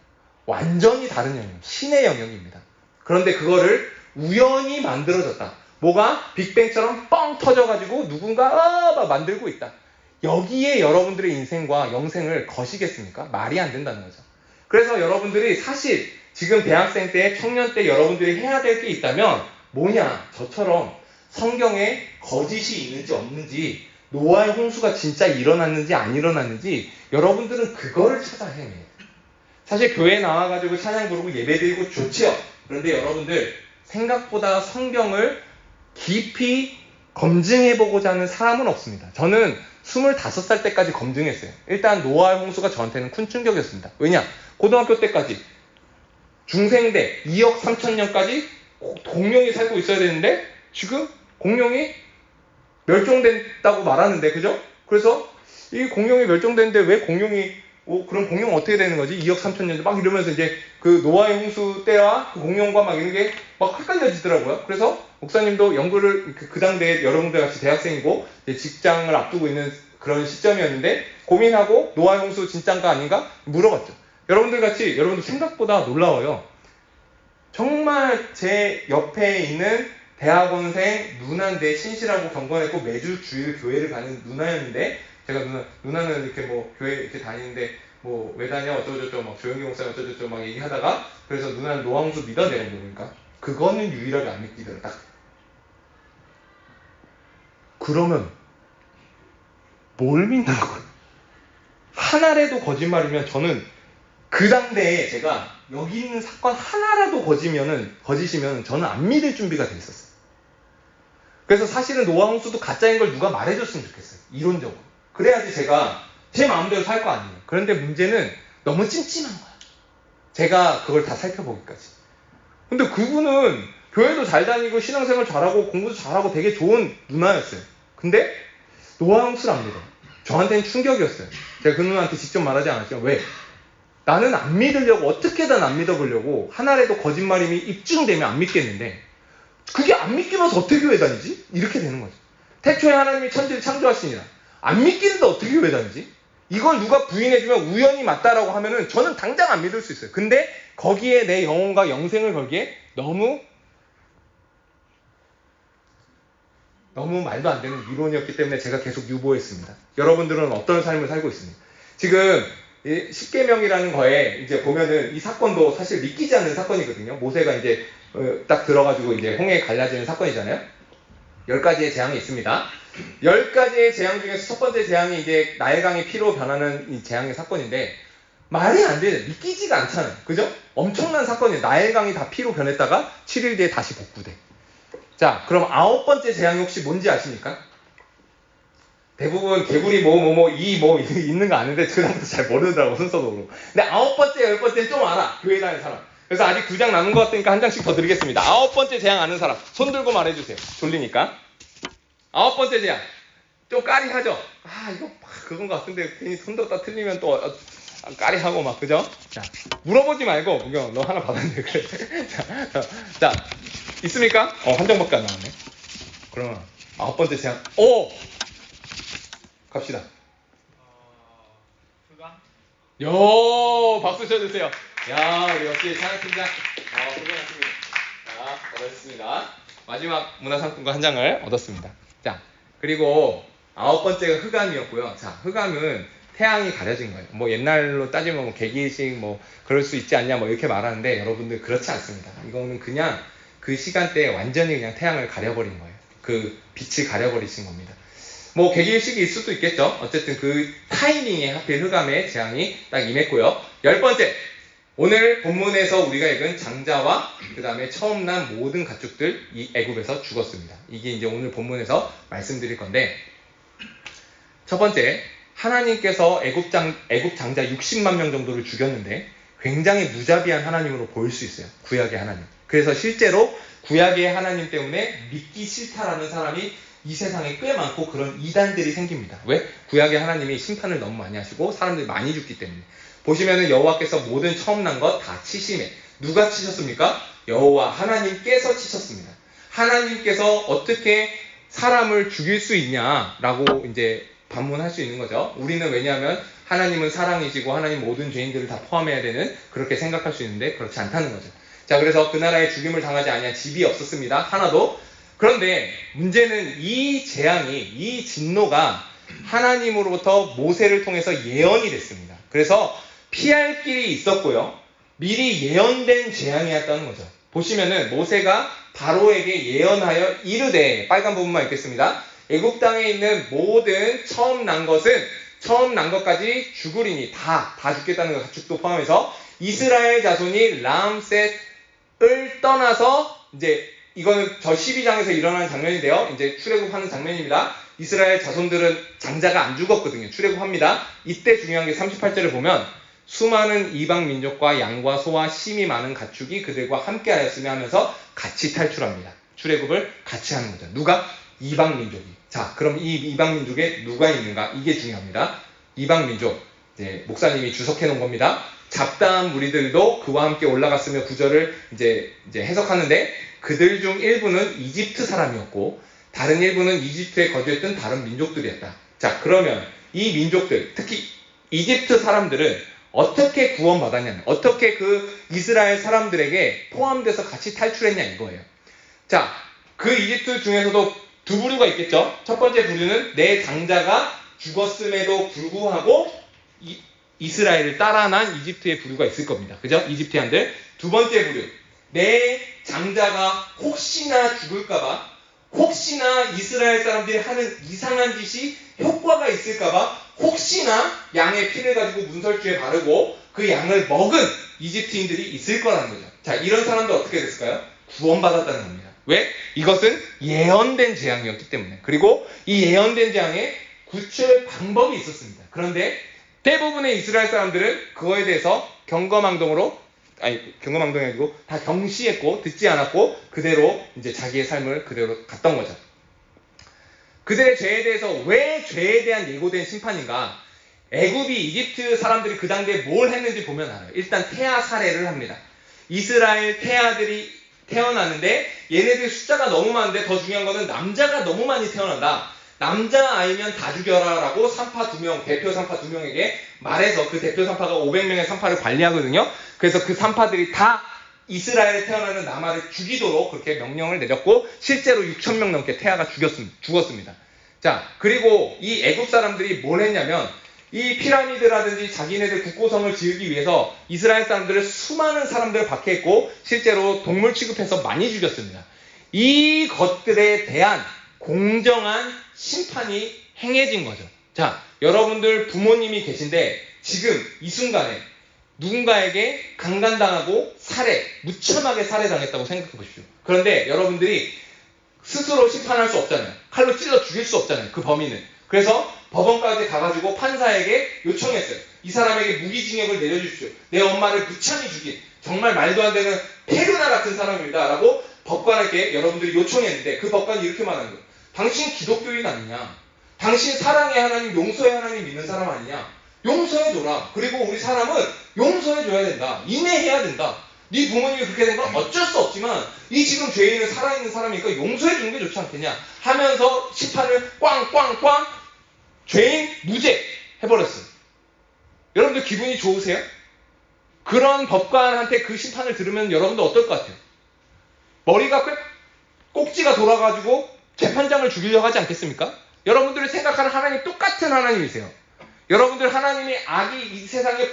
완전히 다른 영역, 신의 영역입니다. 그런데 그거를 우연히 만들어졌다. 뭐가 빅뱅처럼 뻥 터져가지고 누군가 막 만들고 있다. 여기에 여러분들의 인생과 영생을 거시겠습니까? 말이 안 된다는 거죠. 그래서 여러분들이 사실 지금 대학생 때, 청년 때 여러분들이 해야 될 게 있다면 뭐냐? 저처럼 성경에 거짓이 있는지 없는지, 노아의 홍수가 진짜 일어났는지 안 일어났는지 여러분들은 그거를 찾아 헤매요. 사실 교회에 나와가지고 찬양 부르고 예배드리고 좋지요. 그런데 여러분들 생각보다 성경을 깊이 검증해보고자 하는 사람은 없습니다. 저는 25살 때까지 검증했어요. 일단 노아의 홍수가 저한테는 큰 충격이었습니다. 왜냐? 고등학교 때까지 중생대 2억 3천년까지 공룡이 살고 있어야 되는데 지금 공룡이 멸종됐다고 말하는데, 그죠? 그래서 이 공룡이 멸종됐는데 왜 공룡이 그럼 공룡 어떻게 되는 거지? 2억 3천년 막 이러면서 이제 그 노아의 홍수 때와 그 공룡과 막 이런 게 막 헷갈려지더라고요. 그래서 목사님도 연구를 그 당대에 여러분들 같이 대학생이고 직장을 앞두고 있는 그런 시점이었는데 고민하고 노아의 홍수 진짠가 아닌가 물어봤죠. 여러분들 같이 여러분들 생각보다 놀라워요. 정말 제 옆에 있는 대학원생 누나인데 신실하고 경건했고 매주 주일 교회를 가는 누나였는데 제가 누나는 이렇게 뭐 교회 이렇게 다니는데 뭐 왜 다녀 어쩌고저쩌고 막 조영기 목사님 어쩌고저쩌고 막 얘기하다가 그래서 누나는 노아홍수 믿어 내가 물으니까 그거는 유일하게 안 믿기더라. 딱 그러면 뭘 믿는 거예요? 하나라도 거짓말이면 저는 그 당대에 제가 여기 있는 사건 하나라도 거짓이면 저는 안 믿을 준비가 돼 있었어요. 그래서 사실은 노아홍수도 가짜인 걸 누가 말해줬으면 좋겠어요. 이론적으로. 그래야지 제가 제 마음대로 살 거 아니에요. 그런데 문제는 너무 찜찜한 거야. 제가 그걸 다 살펴보기까지. 근데 그분은 교회도 잘 다니고 신앙생활 잘하고 공부도 잘하고 되게 좋은 누나였어요. 근데 노아홍수를 안 믿어요. 저한테는 충격이었어요. 제가 그 누나한테 직접 말하지 않았죠. 왜? 나는 안 믿으려고 어떻게든 안 믿어보려고 하나라도 거짓말임이 입증되면 안 믿겠는데 그게 안 믿기면서 어떻게 교회 다니지? 이렇게 되는 거죠. 태초에 하나님이 천지를 창조하시니라. 안 믿기는데 어떻게 교회 다니지? 이걸 누가 부인해주면 우연히 맞다라고 하면은 저는 당장 안 믿을 수 있어요. 근데 거기에 내 영혼과 영생을 걸기에 너무 말도 안 되는 이론이었기 때문에 제가 계속 유보했습니다. 여러분들은 어떤 삶을 살고 있습니까? 지금 십계명이라는 거에 이제 보면은 이 사건도 사실 믿기지 않는 사건이거든요. 모세가 이제 딱 들어가지고 이제 홍해에 갈라지는 사건이잖아요. 10가지의 재앙이 있습니다. 10가지의 재앙 중에서 첫 번째 재앙이 이제 나일강이 피로 변하는 이 재앙의 사건인데 말이 안 돼요. 믿기지가 않잖아요. 그죠? 엄청난 사건이에요. 나일강이 다 피로 변했다가 7일 뒤에 다시 복구돼. 자, 그럼 9번째 재앙이 혹시 뭔지 아십니까? 대부분 개구리 있는 거 아는데 그 사람도 잘 모르더라고, 순서도. 근데 9번째, 10번째는 좀 알아. 교회 다니는 사람. 그래서 아직 2장 남은 것 같으니까 한 장씩 더 드리겠습니다. 9번째 재앙 아는 사람 손 들고 말해주세요. 졸리니까. 9번째 재앙 좀 까리하죠? 이거 그건 것 같은데 괜히 손 들었다 틀리면 또 까리하고 막, 그죠? 자, 물어보지 말고 구경 너 하나 받았는데 그래. 자, 있습니까? 한 장밖에 안 나왔네. 그러면 9번째 재앙 갑시다. 박수 쳐주세요. 우리 역시 찬양팀장 고생하셨습니다. 얻었습니다. 마지막 문화상품권 한 장을 얻었습니다. 자, 그리고 9번째가 흑암이었고요. 자, 흑암은 태양이 가려진 거예요. 뭐 옛날로 따지면 개기식 그럴 수 있지 않냐 이렇게 말하는데 여러분들 그렇지 않습니다. 이거는 그냥 그 시간대에 완전히 그냥 태양을 가려버린 거예요. 그 빛을 가려버리신 겁니다. 개기일식이 있을 수도 있겠죠. 어쨌든 그 타이밍에 하필 흑암의 재앙이 딱 임했고요. 10번째, 오늘 본문에서 우리가 읽은 장자와 그 다음에 처음 난 모든 가축들 이 애굽에서 죽었습니다. 이게 이제 오늘 본문에서 말씀드릴 건데, 첫 번째, 하나님께서 애굽 장자 60만 명 정도를 죽였는데 굉장히 무자비한 하나님으로 보일 수 있어요. 구약의 하나님. 그래서 실제로 구약의 하나님 때문에 믿기 싫다라는 사람이 이 세상에 꽤 많고 그런 이단들이 생깁니다. 왜? 구약의 하나님이 심판을 너무 많이 하시고 사람들이 많이 죽기 때문에. 보시면은 여호와께서 모든 처음 난 것 다 치심에. 누가 치셨습니까? 여호와 하나님께서 치셨습니다. 하나님께서 어떻게 사람을 죽일 수 있냐라고 이제 반문할 수 있는 거죠. 우리는 왜냐하면 하나님은 사랑이시고 하나님 모든 죄인들을 다 포함해야 되는 그렇게 생각할 수 있는데 그렇지 않다는 거죠. 자, 그래서 그 나라에 죽임을 당하지 아니한 집이 없었습니다. 하나도. 그런데 문제는 이 재앙이, 이 진노가 하나님으로부터 모세를 통해서 예언이 됐습니다. 그래서 피할 길이 있었고요. 미리 예언된 재앙이었다는 거죠. 보시면은 모세가 바로에게 예언하여 이르되, 빨간 부분만 읽겠습니다. 애굽 땅에 있는 모든 처음 난 것까지 죽으리니 다 죽겠다는 것, 가축도 포함해서 이스라엘 자손이 람셋을 떠나서 이제 이거는 저 12장에서 일어나는 장면인데요. 이제 출애굽하는 장면입니다. 이스라엘 자손들은 장자가 안 죽었거든요. 출애굽합니다. 이때 중요한 게 38절을 보면 수많은 이방 민족과 양과 소와 심이 많은 가축이 그들과 함께 하였으며 하면서 같이 탈출합니다. 출애굽을 같이 하는 거죠. 누가? 이방 민족이. 자, 그럼 이 이방 민족에 누가 있는가? 이게 중요합니다. 이방 민족. 이제 목사님이 주석해 놓은 겁니다. 잡다한 무리들도 그와 함께 올라갔으며 구절을 이제 해석하는데 그들 중 일부는 이집트 사람이었고 다른 일부는 이집트에 거주했던 다른 민족들이었다. 자, 그러면 이 민족들, 특히 이집트 사람들은 어떻게 구원받았냐, 어떻게 그 이스라엘 사람들에게 포함돼서 같이 탈출했냐 이거예요. 자, 그 이집트 중에서도 두 부류가 있겠죠. 첫 번째 부류는 내 장자가 죽었음에도 불구하고 이스라엘을 따라 난 이집트의 부류가 있을 겁니다. 그죠? 이집트인들. 두 번째 부류, 내 장자가 혹시나 죽을까봐, 혹시나 이스라엘 사람들이 하는 이상한 짓이 효과가 있을까봐 혹시나 양의 피를 가지고 문설주에 바르고 그 양을 먹은 이집트인들이 있을 거라는 거죠. 자, 이런 사람들 어떻게 됐을까요? 구원받았다는 겁니다. 왜? 이것은 예언된 재앙이었기 때문에. 그리고 이 예언된 재앙에 구출 방법이 있었습니다. 그런데 대부분의 이스라엘 사람들은 그거에 대해서 경거망동이 아니고 다 경시했고 듣지 않았고 그대로 이제 자기의 삶을 그대로 갔던 거죠. 그들의 죄에 대해서 왜 죄에 대한 예고된 심판인가? 애굽이 이집트 사람들이 그 당대에 뭘 했는지 보면 알아요. 일단 태아 살해를 합니다. 이스라엘 태아들이 태어나는데 얘네들 숫자가 너무 많은데 더 중요한 거는 남자가 너무 많이 태어난다. 남자아이면 다 죽여라라고 산파 2명, 대표 산파 2명에게 말해서 그 대표 산파가 500명의 산파를 관리하거든요. 그래서 그 산파들이 다 이스라엘에 태어나는 남아를 죽이도록 그렇게 명령을 내렸고 실제로 6,000명 넘게 태아가 죽었습니다. 자, 그리고 이 애굽 사람들이 뭘 했냐면 이 피라미드라든지 자기네들 국고성을 지으기 위해서 이스라엘 사람들을 수많은 사람들을 박해했고 실제로 동물 취급해서 많이 죽였습니다. 이 것들에 대한 공정한 심판이 행해진 거죠. 자, 여러분들 부모님이 계신데 지금 이 순간에 누군가에게 강간당하고 무참하게 살해당했다고 생각해 보십시오. 그런데 여러분들이 스스로 심판할 수 없잖아요. 칼로 찔러 죽일 수 없잖아요. 그 범인은. 그래서 법원까지 가가지고 판사에게 요청했어요. 이 사람에게 무기징역을 내려주십시오. 내 엄마를 무참히 죽인 정말 말도 안 되는 페르나 같은 사람입니다. 라고 법관에게 여러분들이 요청했는데 그 법관이 이렇게 말한 거예요. 당신 기독교인 아니냐? 당신 사랑의 하나님, 용서의 하나님 믿는 사람 아니냐? 용서해줘라. 그리고 우리 사람은 용서해줘야 된다. 인내해야 된다. 네 부모님이 그렇게 된 건 어쩔 수 없지만 이 지금 죄인은 살아있는 사람이니까 용서해주는 게 좋지 않겠냐 하면서 심판을 꽝꽝꽝 죄인 무죄 해버렸어요. 여러분들 기분이 좋으세요? 그런 법관한테 그 심판을 들으면 여러분들 어떨 것 같아요? 머리가 꼭지가 돌아가지고 재판장을 죽이려고 하지 않겠습니까? 여러분들이 생각하는 하나님 똑같은 하나님이세요. 여러분들 하나님이 악이 이 세상에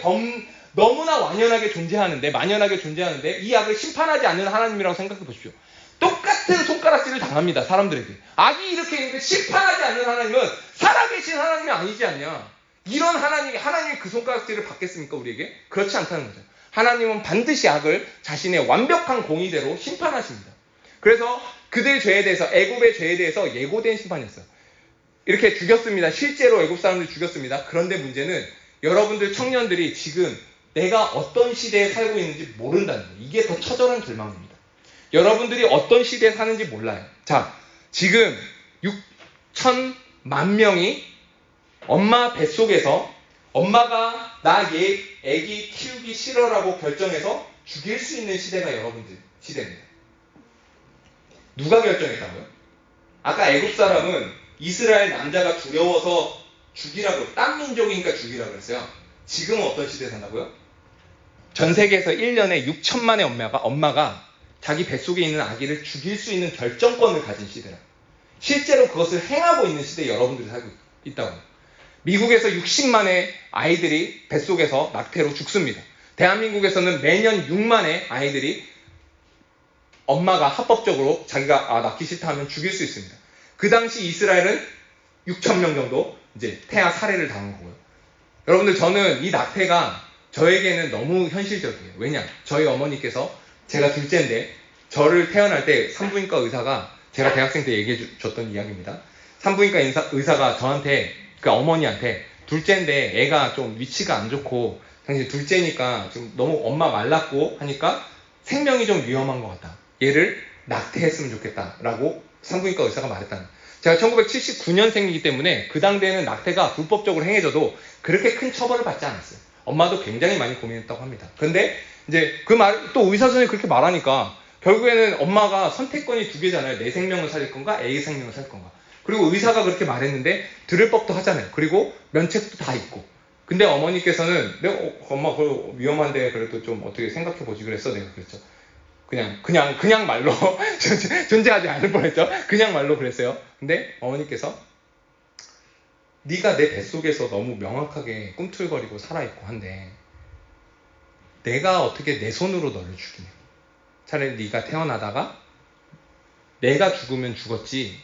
너무나 만연하게 존재하는데 이 악을 심판하지 않는 하나님이라고 생각해 보십시오. 똑같은 손가락질을 당합니다. 사람들에게. 악이 이렇게 있는데 심판하지 않는 하나님은 살아계신 하나님이 아니지 않냐. 이런 하나님이 그 손가락질을 받겠습니까 우리에게? 그렇지 않다는 거죠. 하나님은 반드시 악을 자신의 완벽한 공의대로 심판하십니다. 그래서 그들 죄에 대해서 애굽의 죄에 대해서 예고된 심판이었어요. 이렇게 죽였습니다. 실제로 애굽 사람들 죽였습니다. 그런데 문제는 여러분들 청년들이 지금 내가 어떤 시대에 살고 있는지 모른다는 거예요. 이게 더 처절한 절망입니다. 여러분들이 어떤 시대에 사는지 몰라요. 자, 지금 6,000만 명이 엄마 뱃속에서 엄마가 나 애기 키우기 싫어라고 결정해서 죽일 수 있는 시대가 여러분들 시대입니다. 누가 결정했다고요? 아까 애굽 사람은 이스라엘 남자가 두려워서 죽이라고, 딴 민족이니까 죽이라고 그랬어요. 지금은 어떤 시대에 산다고요? 전 세계에서 1년에 6천만의 엄마가 자기 뱃속에 있는 아기를 죽일 수 있는 결정권을 가진 시대라. 실제로 그것을 행하고 있는 시대에 여러분들이 살고 있다고. 미국에서 60만의 아이들이 뱃속에서 낙태로 죽습니다. 대한민국에서는 매년 6만의 아이들이 엄마가 합법적으로 자기가 낳기 싫다 하면 죽일 수 있습니다. 그 당시 이스라엘은 6,000명 정도 이제 태아 살해를 당한 거고요. 여러분들 저는 이 낙태가 저에게는 너무 현실적이에요. 왜냐? 저희 어머니께서 제가 둘째인데 저를 태어날 때 산부인과 의사가 제가 대학생 때 얘기해 줬던 이야기입니다. 산부인과 의사가 저한테 그 어머니한테 둘째인데 애가 좀 위치가 안 좋고 당신 둘째니까 좀 너무 엄마 말랐고 하니까 생명이 좀 위험한 것 같다. 얘를 낙태했으면 좋겠다라고 산부인과 의사가 말했다는 거예요. 제가 1979년생이기 때문에 그 당대에는 낙태가 불법적으로 행해져도 그렇게 큰 처벌을 받지 않았어요. 엄마도 굉장히 많이 고민했다고 합니다. 근데 이제 그 말, 또 의사 선생님이 그렇게 말하니까 결국에는 엄마가 선택권이 두 개잖아요. 내 생명을 살릴 건가, 애의 생명을 살릴 건가. 그리고 의사가 그렇게 말했는데 들을 법도 하잖아요. 그리고 면책도 다 있고. 근데 어머니께서는 내가 엄마 그거 위험한데 그래도 좀 어떻게 생각해 보지 그랬어. 내가 그랬죠. 그냥 말로 존재하지 않을 뻔했죠. 그냥 말로 그랬어요. 근데 어머니께서 네가 내 뱃속에서 너무 명확하게 꿈틀거리고 살아있고 한데 내가 어떻게 내 손으로 너를 죽이냐. 차라리 네가 태어나다가 내가 죽으면 죽었지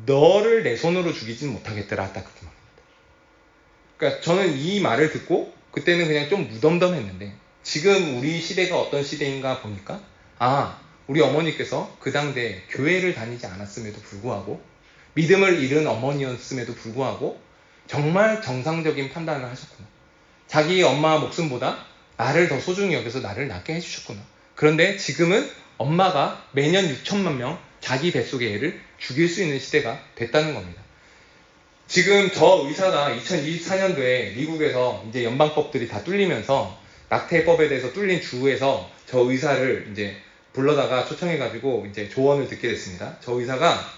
너를 내 손으로 죽이진 못하겠더라. 딱 그렇게 말합니다. 그러니까 저는 이 말을 듣고 그때는 그냥 좀 무덤덤했는데 지금 우리 시대가 어떤 시대인가 보니까 우리 어머니께서 그 당대 교회를 다니지 않았음에도 불구하고 믿음을 잃은 어머니였음에도 불구하고 정말 정상적인 판단을 하셨구나. 자기 엄마 목숨보다 나를 더 소중히 여겨서 나를 낳게 해주셨구나. 그런데 지금은 엄마가 매년 6천만 명 자기 뱃속의 애를 죽일 수 있는 시대가 됐다는 겁니다. 지금 저 의사가 2024년도에 미국에서 이제 연방법들이 다 뚫리면서 낙태법에 대해서 뚫린 주에서 저 의사를 이제 불러다가 초청해가지고 이제 조언을 듣게 됐습니다. 저 의사가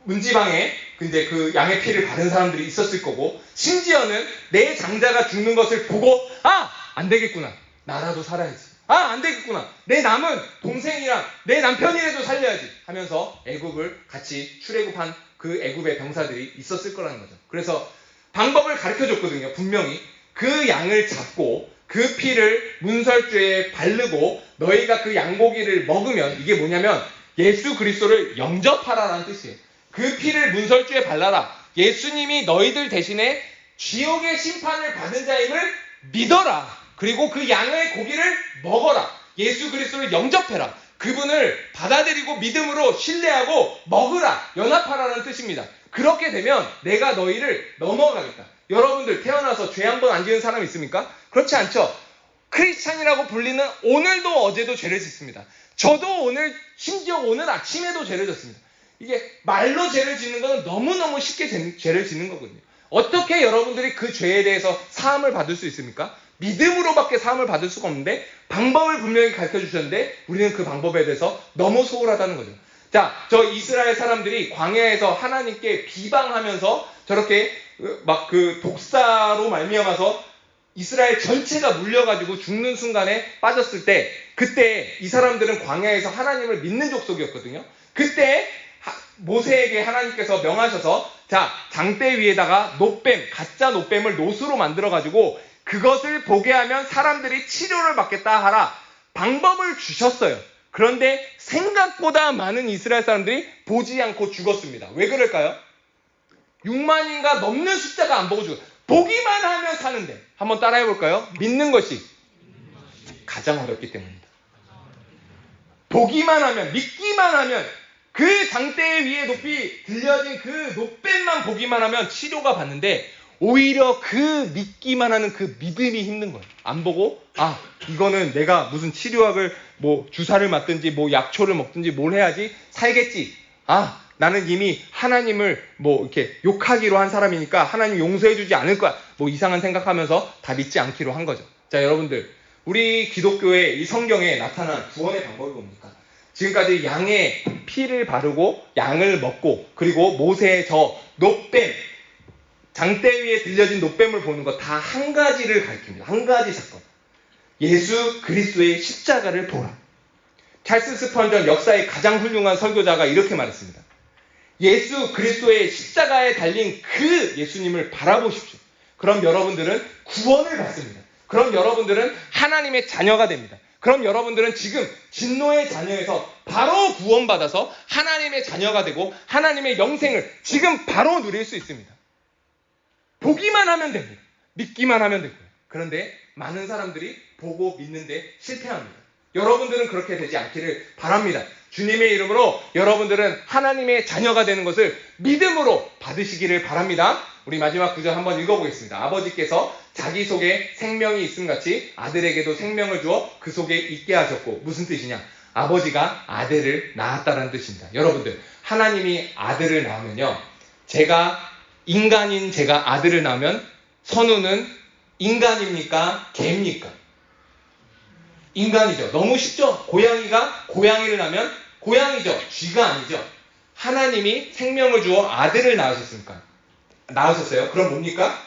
문지방에 이제 그 양의 피를 받은 사람들이 있었을 거고, 심지어는 내 장자가 죽는 것을 보고 안 되겠구나, 나라도 살아야지, 안 되겠구나, 내 남은 동생이랑 내 남편이라도 살려야지 하면서 애굽을 같이 출애굽한 그 애굽의 병사들이 있었을 거라는 거죠. 그래서 방법을 가르쳐줬거든요. 분명히 그 양을 잡고 그 피를 문설주에 바르고 너희가 그 양고기를 먹으면, 이게 뭐냐면 예수 그리스도를 영접하라라는 뜻이에요. 그 피를 문설주에 발라라. 예수님이 너희들 대신에 지옥의 심판을 받은 자임을 믿어라. 그리고 그 양의 고기를 먹어라. 예수 그리스도를 영접해라. 그분을 받아들이고 믿음으로 신뢰하고 먹으라. 연합하라는 뜻입니다. 그렇게 되면 내가 너희를 넘어가겠다. 여러분들 태어나서 죄 한 번 안 지은 사람 있습니까? 그렇지 않죠? 크리스찬이라고 불리는 오늘도 어제도 죄를 짓습니다. 저도 오늘, 심지어 오늘 아침에도 죄를 졌습니다. 이게 말로 죄를 짓는 건 너무너무 쉽게 죄를 짓는 거거든요. 어떻게 여러분들이 그 죄에 대해서 사함을 받을 수 있습니까? 믿음으로밖에 사함을 받을 수가 없는데 방법을 분명히 가르쳐 주셨는데 우리는 그 방법에 대해서 너무 소홀하다는 거죠. 자, 저 이스라엘 사람들이 광야에서 하나님께 비방하면서 저렇게 막 그 독사로 말미암아서 이스라엘 전체가 물려가지고 죽는 순간에 빠졌을 때, 그때 이 사람들은 광야에서 하나님을 믿는 족속이었거든요. 그때 모세에게 하나님께서 명하셔서, 자, 장대 위에다가 노뱀, 가짜 노뱀을 노수로 만들어가지고 그것을 보게 하면 사람들이 치료를 받겠다 하라 방법을 주셨어요. 그런데 생각보다 많은 이스라엘 사람들이 보지 않고 죽었습니다. 왜 그럴까요? 6만인가 넘는 숫자가 안 보고 죽어요. 보기만 하면 사는데. 한번 따라해볼까요? 믿는 것이 가장 어렵기 때문입니다. 보기만 하면, 믿기만 하면, 그 장대 위에 높이 들려진 그 노뱀만 보기만 하면 치료가 받는데, 오히려 그 믿기만 하는 그 믿음이 힘든 거예요. 안 보고 이거는 내가 무슨 치료약을 뭐 주사를 맞든지 뭐 약초를 먹든지 뭘 해야지 살겠지. 나는 이미 하나님을 뭐 이렇게 욕하기로 한 사람이니까 하나님 용서해주지 않을 거야. 뭐 이상한 생각하면서 다 믿지 않기로 한 거죠. 자, 여러분들, 우리 기독교의 이 성경에 나타난 구원의 방법이 뭡니까? 지금까지 양의 피를 바르고 양을 먹고, 그리고 모세의 저 노뱀, 장대 위에 들려진 노뱀을 보는 것, 다 한 가지를 가리킵니다. 한 가지 사건. 예수 그리스도의 십자가를 보라. 찰스 스펀전, 역사의 가장 훌륭한 설교자가 이렇게 말했습니다. 예수 그리스도의 십자가에 달린 그 예수님을 바라보십시오. 그럼 여러분들은 구원을 받습니다. 그럼 여러분들은 하나님의 자녀가 됩니다. 그럼 여러분들은 지금 진노의 자녀에서 바로 구원받아서 하나님의 자녀가 되고 하나님의 영생을 지금 바로 누릴 수 있습니다. 보기만 하면 됩니다. 믿기만 하면 되고요. 그런데 많은 사람들이 보고 믿는데 실패합니다. 여러분들은 그렇게 되지 않기를 바랍니다. 주님의 이름으로 여러분들은 하나님의 자녀가 되는 것을 믿음으로 받으시기를 바랍니다. 우리 마지막 구절 한번 읽어보겠습니다. 아버지께서 자기 속에 생명이 있음 같이 아들에게도 생명을 주어 그 속에 있게 하셨고, 무슨 뜻이냐? 아버지가 아들을 낳았다는 뜻입니다. 여러분들, 하나님이 아들을 낳으면요, 인간인 제가 아들을 낳으면 선우는 인간입니까? 개입니까? 인간이죠. 너무 쉽죠? 고양이가 고양이를 낳으면 고양이죠. 쥐가 아니죠. 하나님이 생명을 주어 아들을 낳으셨어요. 그럼 뭡니까?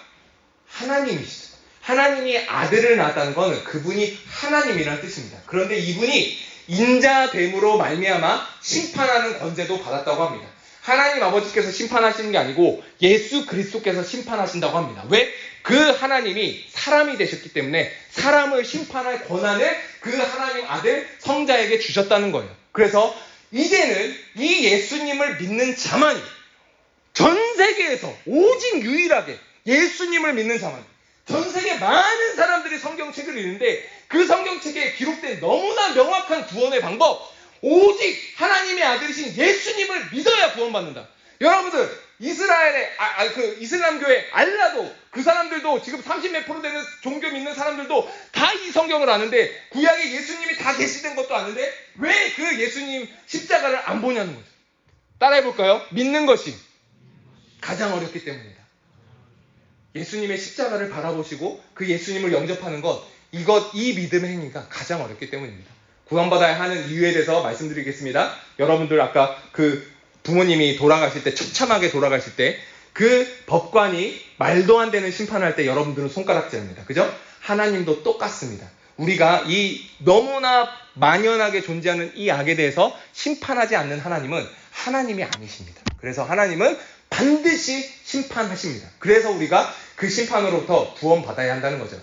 하나님이시죠. 하나님이 아들을 낳았다는 것은 그분이 하나님이라는 뜻입니다. 그런데 이분이 인자됨으로 말미암아 심판하는 권세도 받았다고 합니다. 하나님 아버지께서 심판하시는 게 아니고 예수 그리스도께서 심판하신다고 합니다. 왜? 그 하나님이 사람이 되셨기 때문에 사람을 심판할 권한을 그 하나님 아들 성자에게 주셨다는 거예요. 그래서 이제는 이 예수님을 믿는 자만이, 전 세계에서 오직 유일하게 예수님을 믿는 자만, 전 세계 많은 사람들이 성경책을 읽는데 그 성경책에 기록된 너무나 명확한 구원의 방법, 오직 하나님의 아들이신 예수님을 믿어야 구원받는다. 여러분들, 이스라엘의 그 이슬람교의 알라도, 그 사람들도 지금 30몇 % 되는 종교 믿는 사람들도 다 이 성경을 아는데, 구약에 예수님이 다 계시된 것도 아는데 왜 그 예수님 십자가를 안 보냐는 거죠. 따라해볼까요? 믿는 것이 가장 어렵기 때문이다. 예수님의 십자가를 바라보시고 그 예수님을 영접하는 것, 이 믿음의 행위가 가장 어렵기 때문입니다. 구원받아야 하는 이유에 대해서 말씀드리겠습니다. 여러분들 아까 그 부모님이 돌아가실 때, 처참하게 돌아가실 때 그 법관이 말도 안 되는 심판을 할 때 여러분들은 손가락질합니다. 그죠? 하나님도 똑같습니다. 우리가 이 너무나 만연하게 존재하는 이 악에 대해서 심판하지 않는 하나님은 하나님이 아니십니다. 그래서 하나님은 반드시 심판하십니다. 그래서 우리가 그 심판으로부터 구원받아야 한다는 거죠.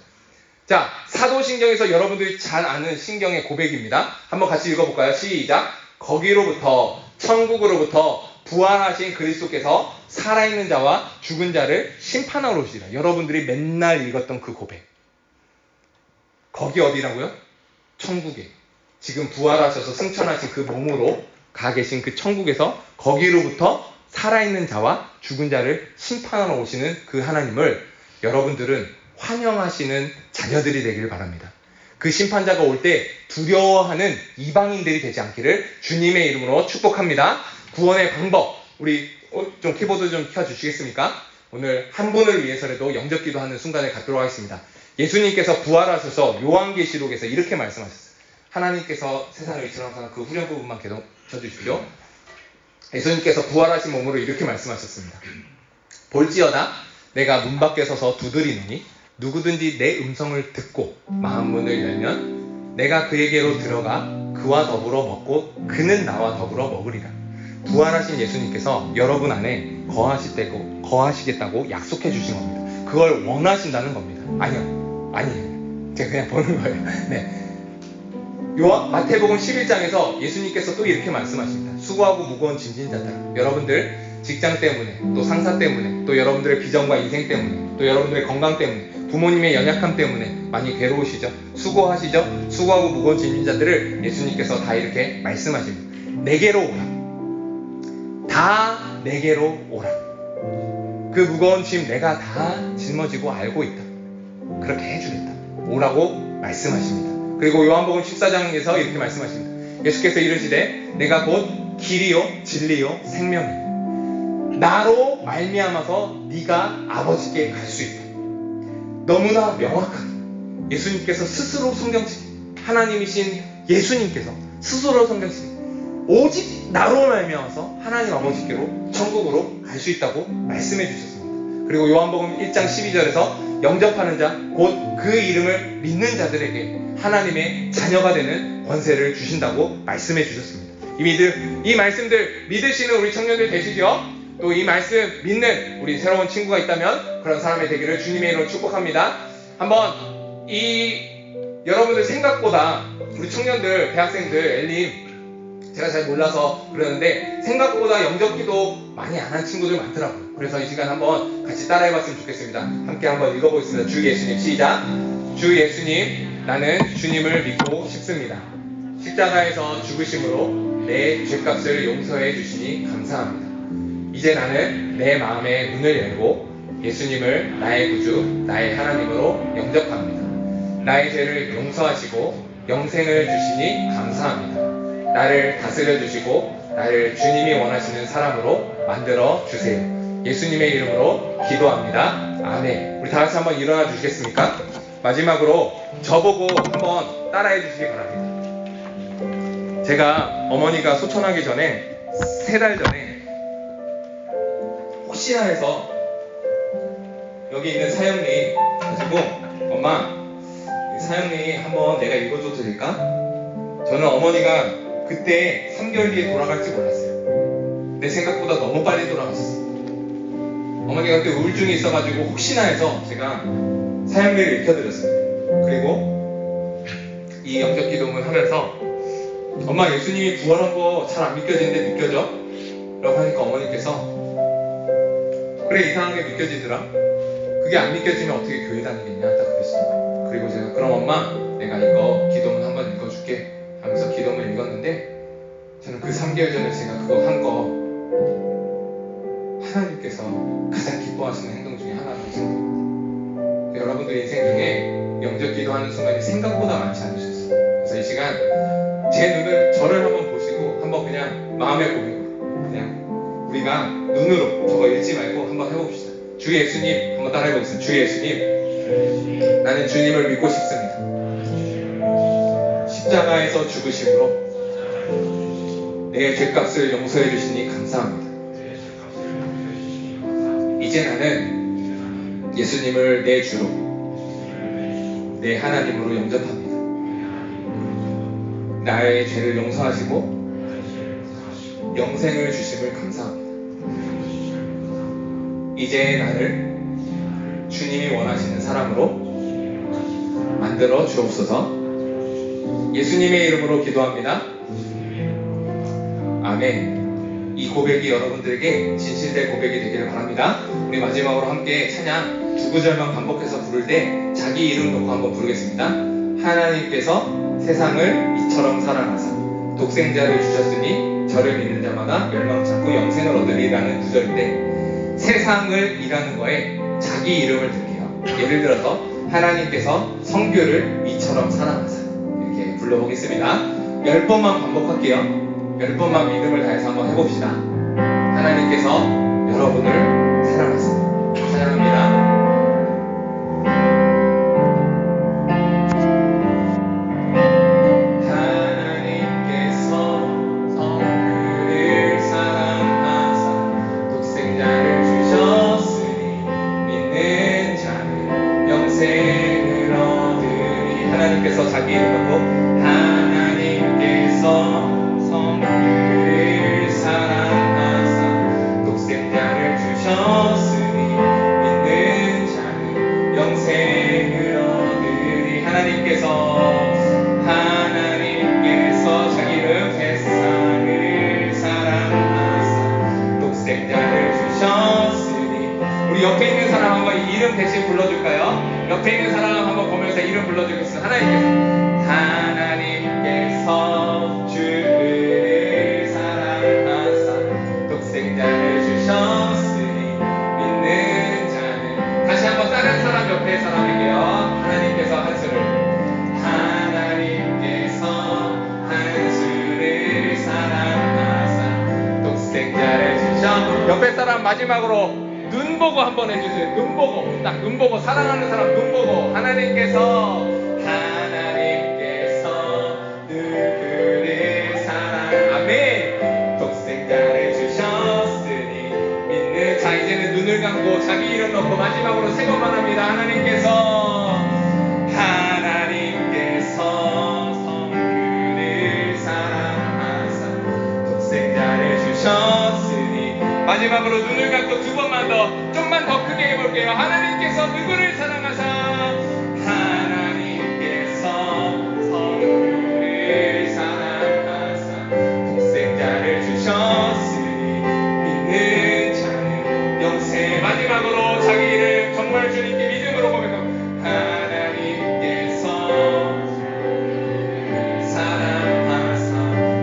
자, 사도신경에서 여러분들이 잘 아는 신경의 고백입니다. 한번 같이 읽어볼까요? 시작. 거기로부터, 천국으로부터 부활하신 그리스도께서 살아있는 자와 죽은 자를 심판하러 오시리라. 여러분들이 맨날 읽었던 그 고백. 거기 어디라고요? 천국에. 지금 부활하셔서 승천하신 그 몸으로 가 계신 그 천국에서 거기로부터 살아있는 자와 죽은 자를 심판하러 오시는 그 하나님을 여러분들은 환영하시는 자녀들이 되길 바랍니다. 그 심판자가 올 때 두려워하는 이방인들이 되지 않기를 주님의 이름으로 축복합니다. 구원의 방법, 우리 좀 키보드 좀 켜주시겠습니까? 오늘 한 분을 위해서라도 영접 기도하는 순간을 갖도록 하겠습니다. 예수님께서 부활하셔서 요한계시록에서 이렇게 말씀하셨어요. 하나님께서 세상을 이처럼 그 후렴 부분만 계속 쳐주십시오. 예수님께서 부활하신 몸으로 이렇게 말씀하셨습니다. 볼지어다 내가 문 밖에 서서 두드리노니 누구든지 내 음성을 듣고 마음문을 열면 내가 그에게로 들어가 그와 더불어 먹고 그는 나와 더불어 먹으리라. 부활하신 예수님께서 여러분 안에 거하시겠다고 약속해 주신 겁니다. 그걸 원하신다는 겁니다. 아니요. 제가 그냥 보는 거예요. 네. 마태복음 11장에서 예수님께서 또 이렇게 말씀하십니다. 수고하고 무거운 짐진 자들, 여러분들 직장 때문에, 또 상사 때문에, 또 여러분들의 비전과 인생 때문에, 또 여러분들의 건강 때문에, 부모님의 연약함 때문에 많이 괴로우시죠? 수고하시죠? 수고하고 무거운 짐진 자들을 예수님께서 다 이렇게 말씀하십니다. 내게로 오라. 다 내게로 오라. 그 무거운 짐 내가 다 짊어지고 알고 있다. 그렇게 해주겠다. 오라고 말씀하십니다. 그리고 요한복음 14장에서 이렇게 말씀하십니다. 예수께서 이르시되 내가 곧 길이요 진리요 생명이요 나로 말미암아서 네가 아버지께 갈 수 있다. 너무나 명확하게 예수님께서 스스로 성경책, 하나님이신 예수님께서 스스로 성경책, 오직 나로 말미암아서 하나님 아버지께로 천국으로 갈 수 있다고 말씀해 주셨습니다. 그리고 요한복음 1장 12절에서 영접하는 자, 곧 그 이름을 믿는 자들에게 하나님의 자녀가 되는 권세를 주신다고 말씀해 주셨습니다. 이 말씀들 믿으시는 우리 청년들 되시죠? 또 이 말씀 믿는 우리 새로운 친구가 있다면 그런 사람이 되기를 주님의 이름으로 축복합니다. 한번 여러분들 생각보다 우리 청년들, 대학생들, 엘림 제가 잘 몰라서 그러는데 생각보다 영접기도 많이 안 한 친구들 많더라고요. 그래서 이 시간 한번 같이 따라해봤으면 좋겠습니다. 함께 한번 읽어보겠습니다. 주 예수님 시작. 주 예수님, 나는 주님을 믿고 싶습니다. 십자가에서 죽으심으로 내 죄값을 용서해 주시니 감사합니다. 이제 나는 내 마음의 문을 열고 예수님을 나의 구주, 나의 하나님으로 영접합니다. 나의 죄를 용서하시고 영생을 주시니 감사합니다. 나를 다스려 주시고 나를 주님이 원하시는 사람으로 만들어 주세요. 예수님의 이름으로 기도합니다. 아멘. 우리 다 같이 한번 일어나 주시겠습니까? 마지막으로 저보고 한번 따라해 주시기 바랍니다. 제가 어머니가 소천하기 전에 3달 전에 혹시나 해서 여기 있는 사형리 가지고 엄마 사형리 한번 내가 읽어줘도 될까? 저는 어머니가 그때 3개월 뒤에 돌아갈지 몰랐어요. 내 생각보다 너무 빨리 돌아갔었어. 어머니가 그때 우울증이 있어가지고 혹시나 해서 제가 사형리를 읽혀드렸습니다. 그리고 이 영접 기도문을 하면서 엄마 예수님이 부활한 거 잘 안 믿겨지는데 믿겨져? 라고 하니까 어머니께서 그래 이상하게 믿겨지더라. 그게 안 믿겨지면 어떻게 교회 다니겠냐 딱 그랬어요. 그리고 제가 그럼 엄마 내가 이거 기도문 한번 읽어줄게 하면서 기도문 읽었는데 저는 그 3개월 전에 제가 그거 한 거 하나님께서 가장 기뻐하시는 행동 중에 하나라고 생각합니다. 여러분들 인생 중에 영접 기도하는 순간이 생각보다 많지 않으셨어요. 그래서 이 시간 저를 한번 보시고 한번 그냥 마음의 고백으로 그냥 우리가 눈으로 저거 읽지 말고 한번 해봅시다. 주 예수님 한번 따라 해보겠습니다. 주 예수님, 나는 주님을 믿고 싶습니다. 십자가에서 죽으심으로 내 죄값을 용서해 주시니 감사합니다. 이제 나는 예수님을 내 주로, 내 하나님으로 영접합니다. 나의 죄를 용서하시고 영생을 주심을 감사합니다. 이제 나를 주님이 원하시는 사람으로 만들어 주옵소서. 예수님의 이름으로 기도합니다. 아멘. 이 고백이 여러분들에게 진실된 고백이 되기를 바랍니다. 우리 마지막으로 함께 찬양 두 구절만 반복해서 부를 때 자기 이름 놓고 한번 부르겠습니다. 하나님께서 세상을 이처럼 사랑하사 독생자를 주셨으니 저를 믿는 자마다 멸망치 않고 영생을 얻으리라는 구절인데, 세상을 이라는 거에 자기 이름을 들게요. 예를 들어서 하나님께서 성교를 이처럼 사랑하사, 이렇게 불러보겠습니다. 10번만 반복할게요. 10번만 믿음을 다해서 한번 해봅시다. 하나님께서 여러분을 사랑하사. 찬양합니다. 하나님께서 자기 이름 놓고 하나님께서 성부를 사랑하사 독생자를 주셨으니 믿는 자는 영생을 얻으리. 하나님께서 자기 이름 세상을 사랑하사 독생자를 주셨으니. 우리 옆에 있는 사람 한번 이 이름 대신 불러줄까요? 옆에 있는 사람 한번 보면서 이름 불러주겠습니다. 하나님께서 주를 사랑하사 독생자를 주셨으니 믿는 자는. 다시 한번 다른 사람 옆에 사람에게요. 하나님께서 한수를 사랑하사 독생자를 주셨. 옆에 사람 마지막으로 눈 보고 한번 해주세요. 눈 보고, 딱 눈 보고, 사랑하는 사람 눈 보고. 하나님께서 누구를 사랑, 아멘. 독생자를 주셨으니 믿는. 자, 이제는 눈을 감고 자기 이름 넣고 마지막으로 세 번만 합니다. 하나님께서 성부를 사랑하사 독생자를 주셨으니. 마지막으로 눈을 감고 두 번만 더, 좀만 더 크게 해볼게요. 하나님께서 누구를 사랑하사. 하나님께서 성부를 사랑하사 독생자를 주셨으니 믿는 자는 영생. 마지막으로 자기 이름 정말 주님께 믿음으로 고백하고 하나님께서 사랑하사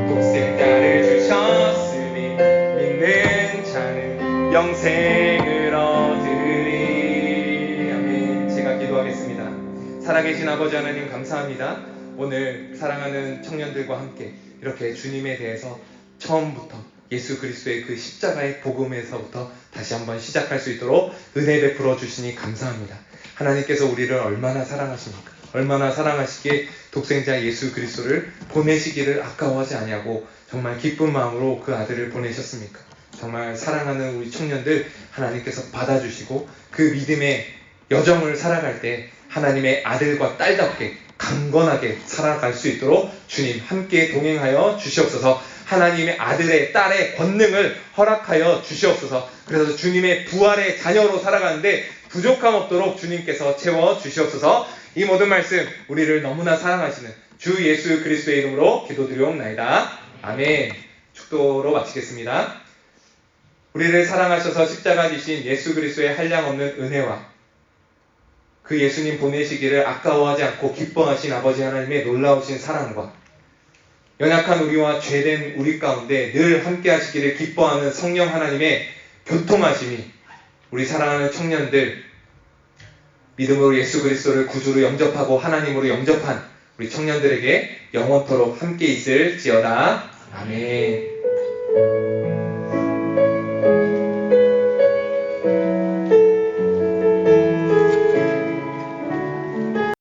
독생자를 주셨으니 믿는 자는 영생을 얻으리. 아멘. 제가 기도하겠습니다. 살아계신 아버지 하나님 감사합니다. 오늘 사랑하는 청년들과 함께 이렇게 주님에 대해서 처음부터 예수 그리스도의 그 십자가의 복음에서부터 다시 한번 시작할 수 있도록 은혜 베풀어 주시니 감사합니다. 하나님께서 우리를 얼마나 사랑하십니까? 얼마나 사랑하시기에 독생자 예수 그리스도를 보내시기를 아까워하지 아니하고 정말 기쁜 마음으로 그 아들을 보내셨습니까? 정말 사랑하는 우리 청년들 하나님께서 받아주시고 그 믿음의 여정을 살아갈 때 하나님의 아들과 딸답게 강건하게 살아갈 수 있도록 주님 함께 동행하여 주시옵소서. 하나님의 아들의 딸의 권능을 허락하여 주시옵소서. 그래서 주님의 부활의 자녀로 살아가는데 부족함 없도록 주님께서 채워 주시옵소서. 이 모든 말씀 우리를 너무나 사랑하시는 주 예수 그리스도의 이름으로 기도드리옵나이다. 아멘. 축도로 마치겠습니다. 우리를 사랑하셔서 십자가 지신 예수 그리스도의 한량없는 은혜와 그 예수님 보내시기를 아까워하지 않고 기뻐하신 아버지 하나님의 놀라우신 사랑과 연약한 우리와 죄된 우리 가운데 늘 함께 하시기를 기뻐하는 성령 하나님의 교통하심이 우리 사랑하는 청년들 믿음으로 예수 그리스도를 구주로 영접하고 하나님으로 영접한 우리 청년들에게 영원토록 함께 있을지어다. 아멘.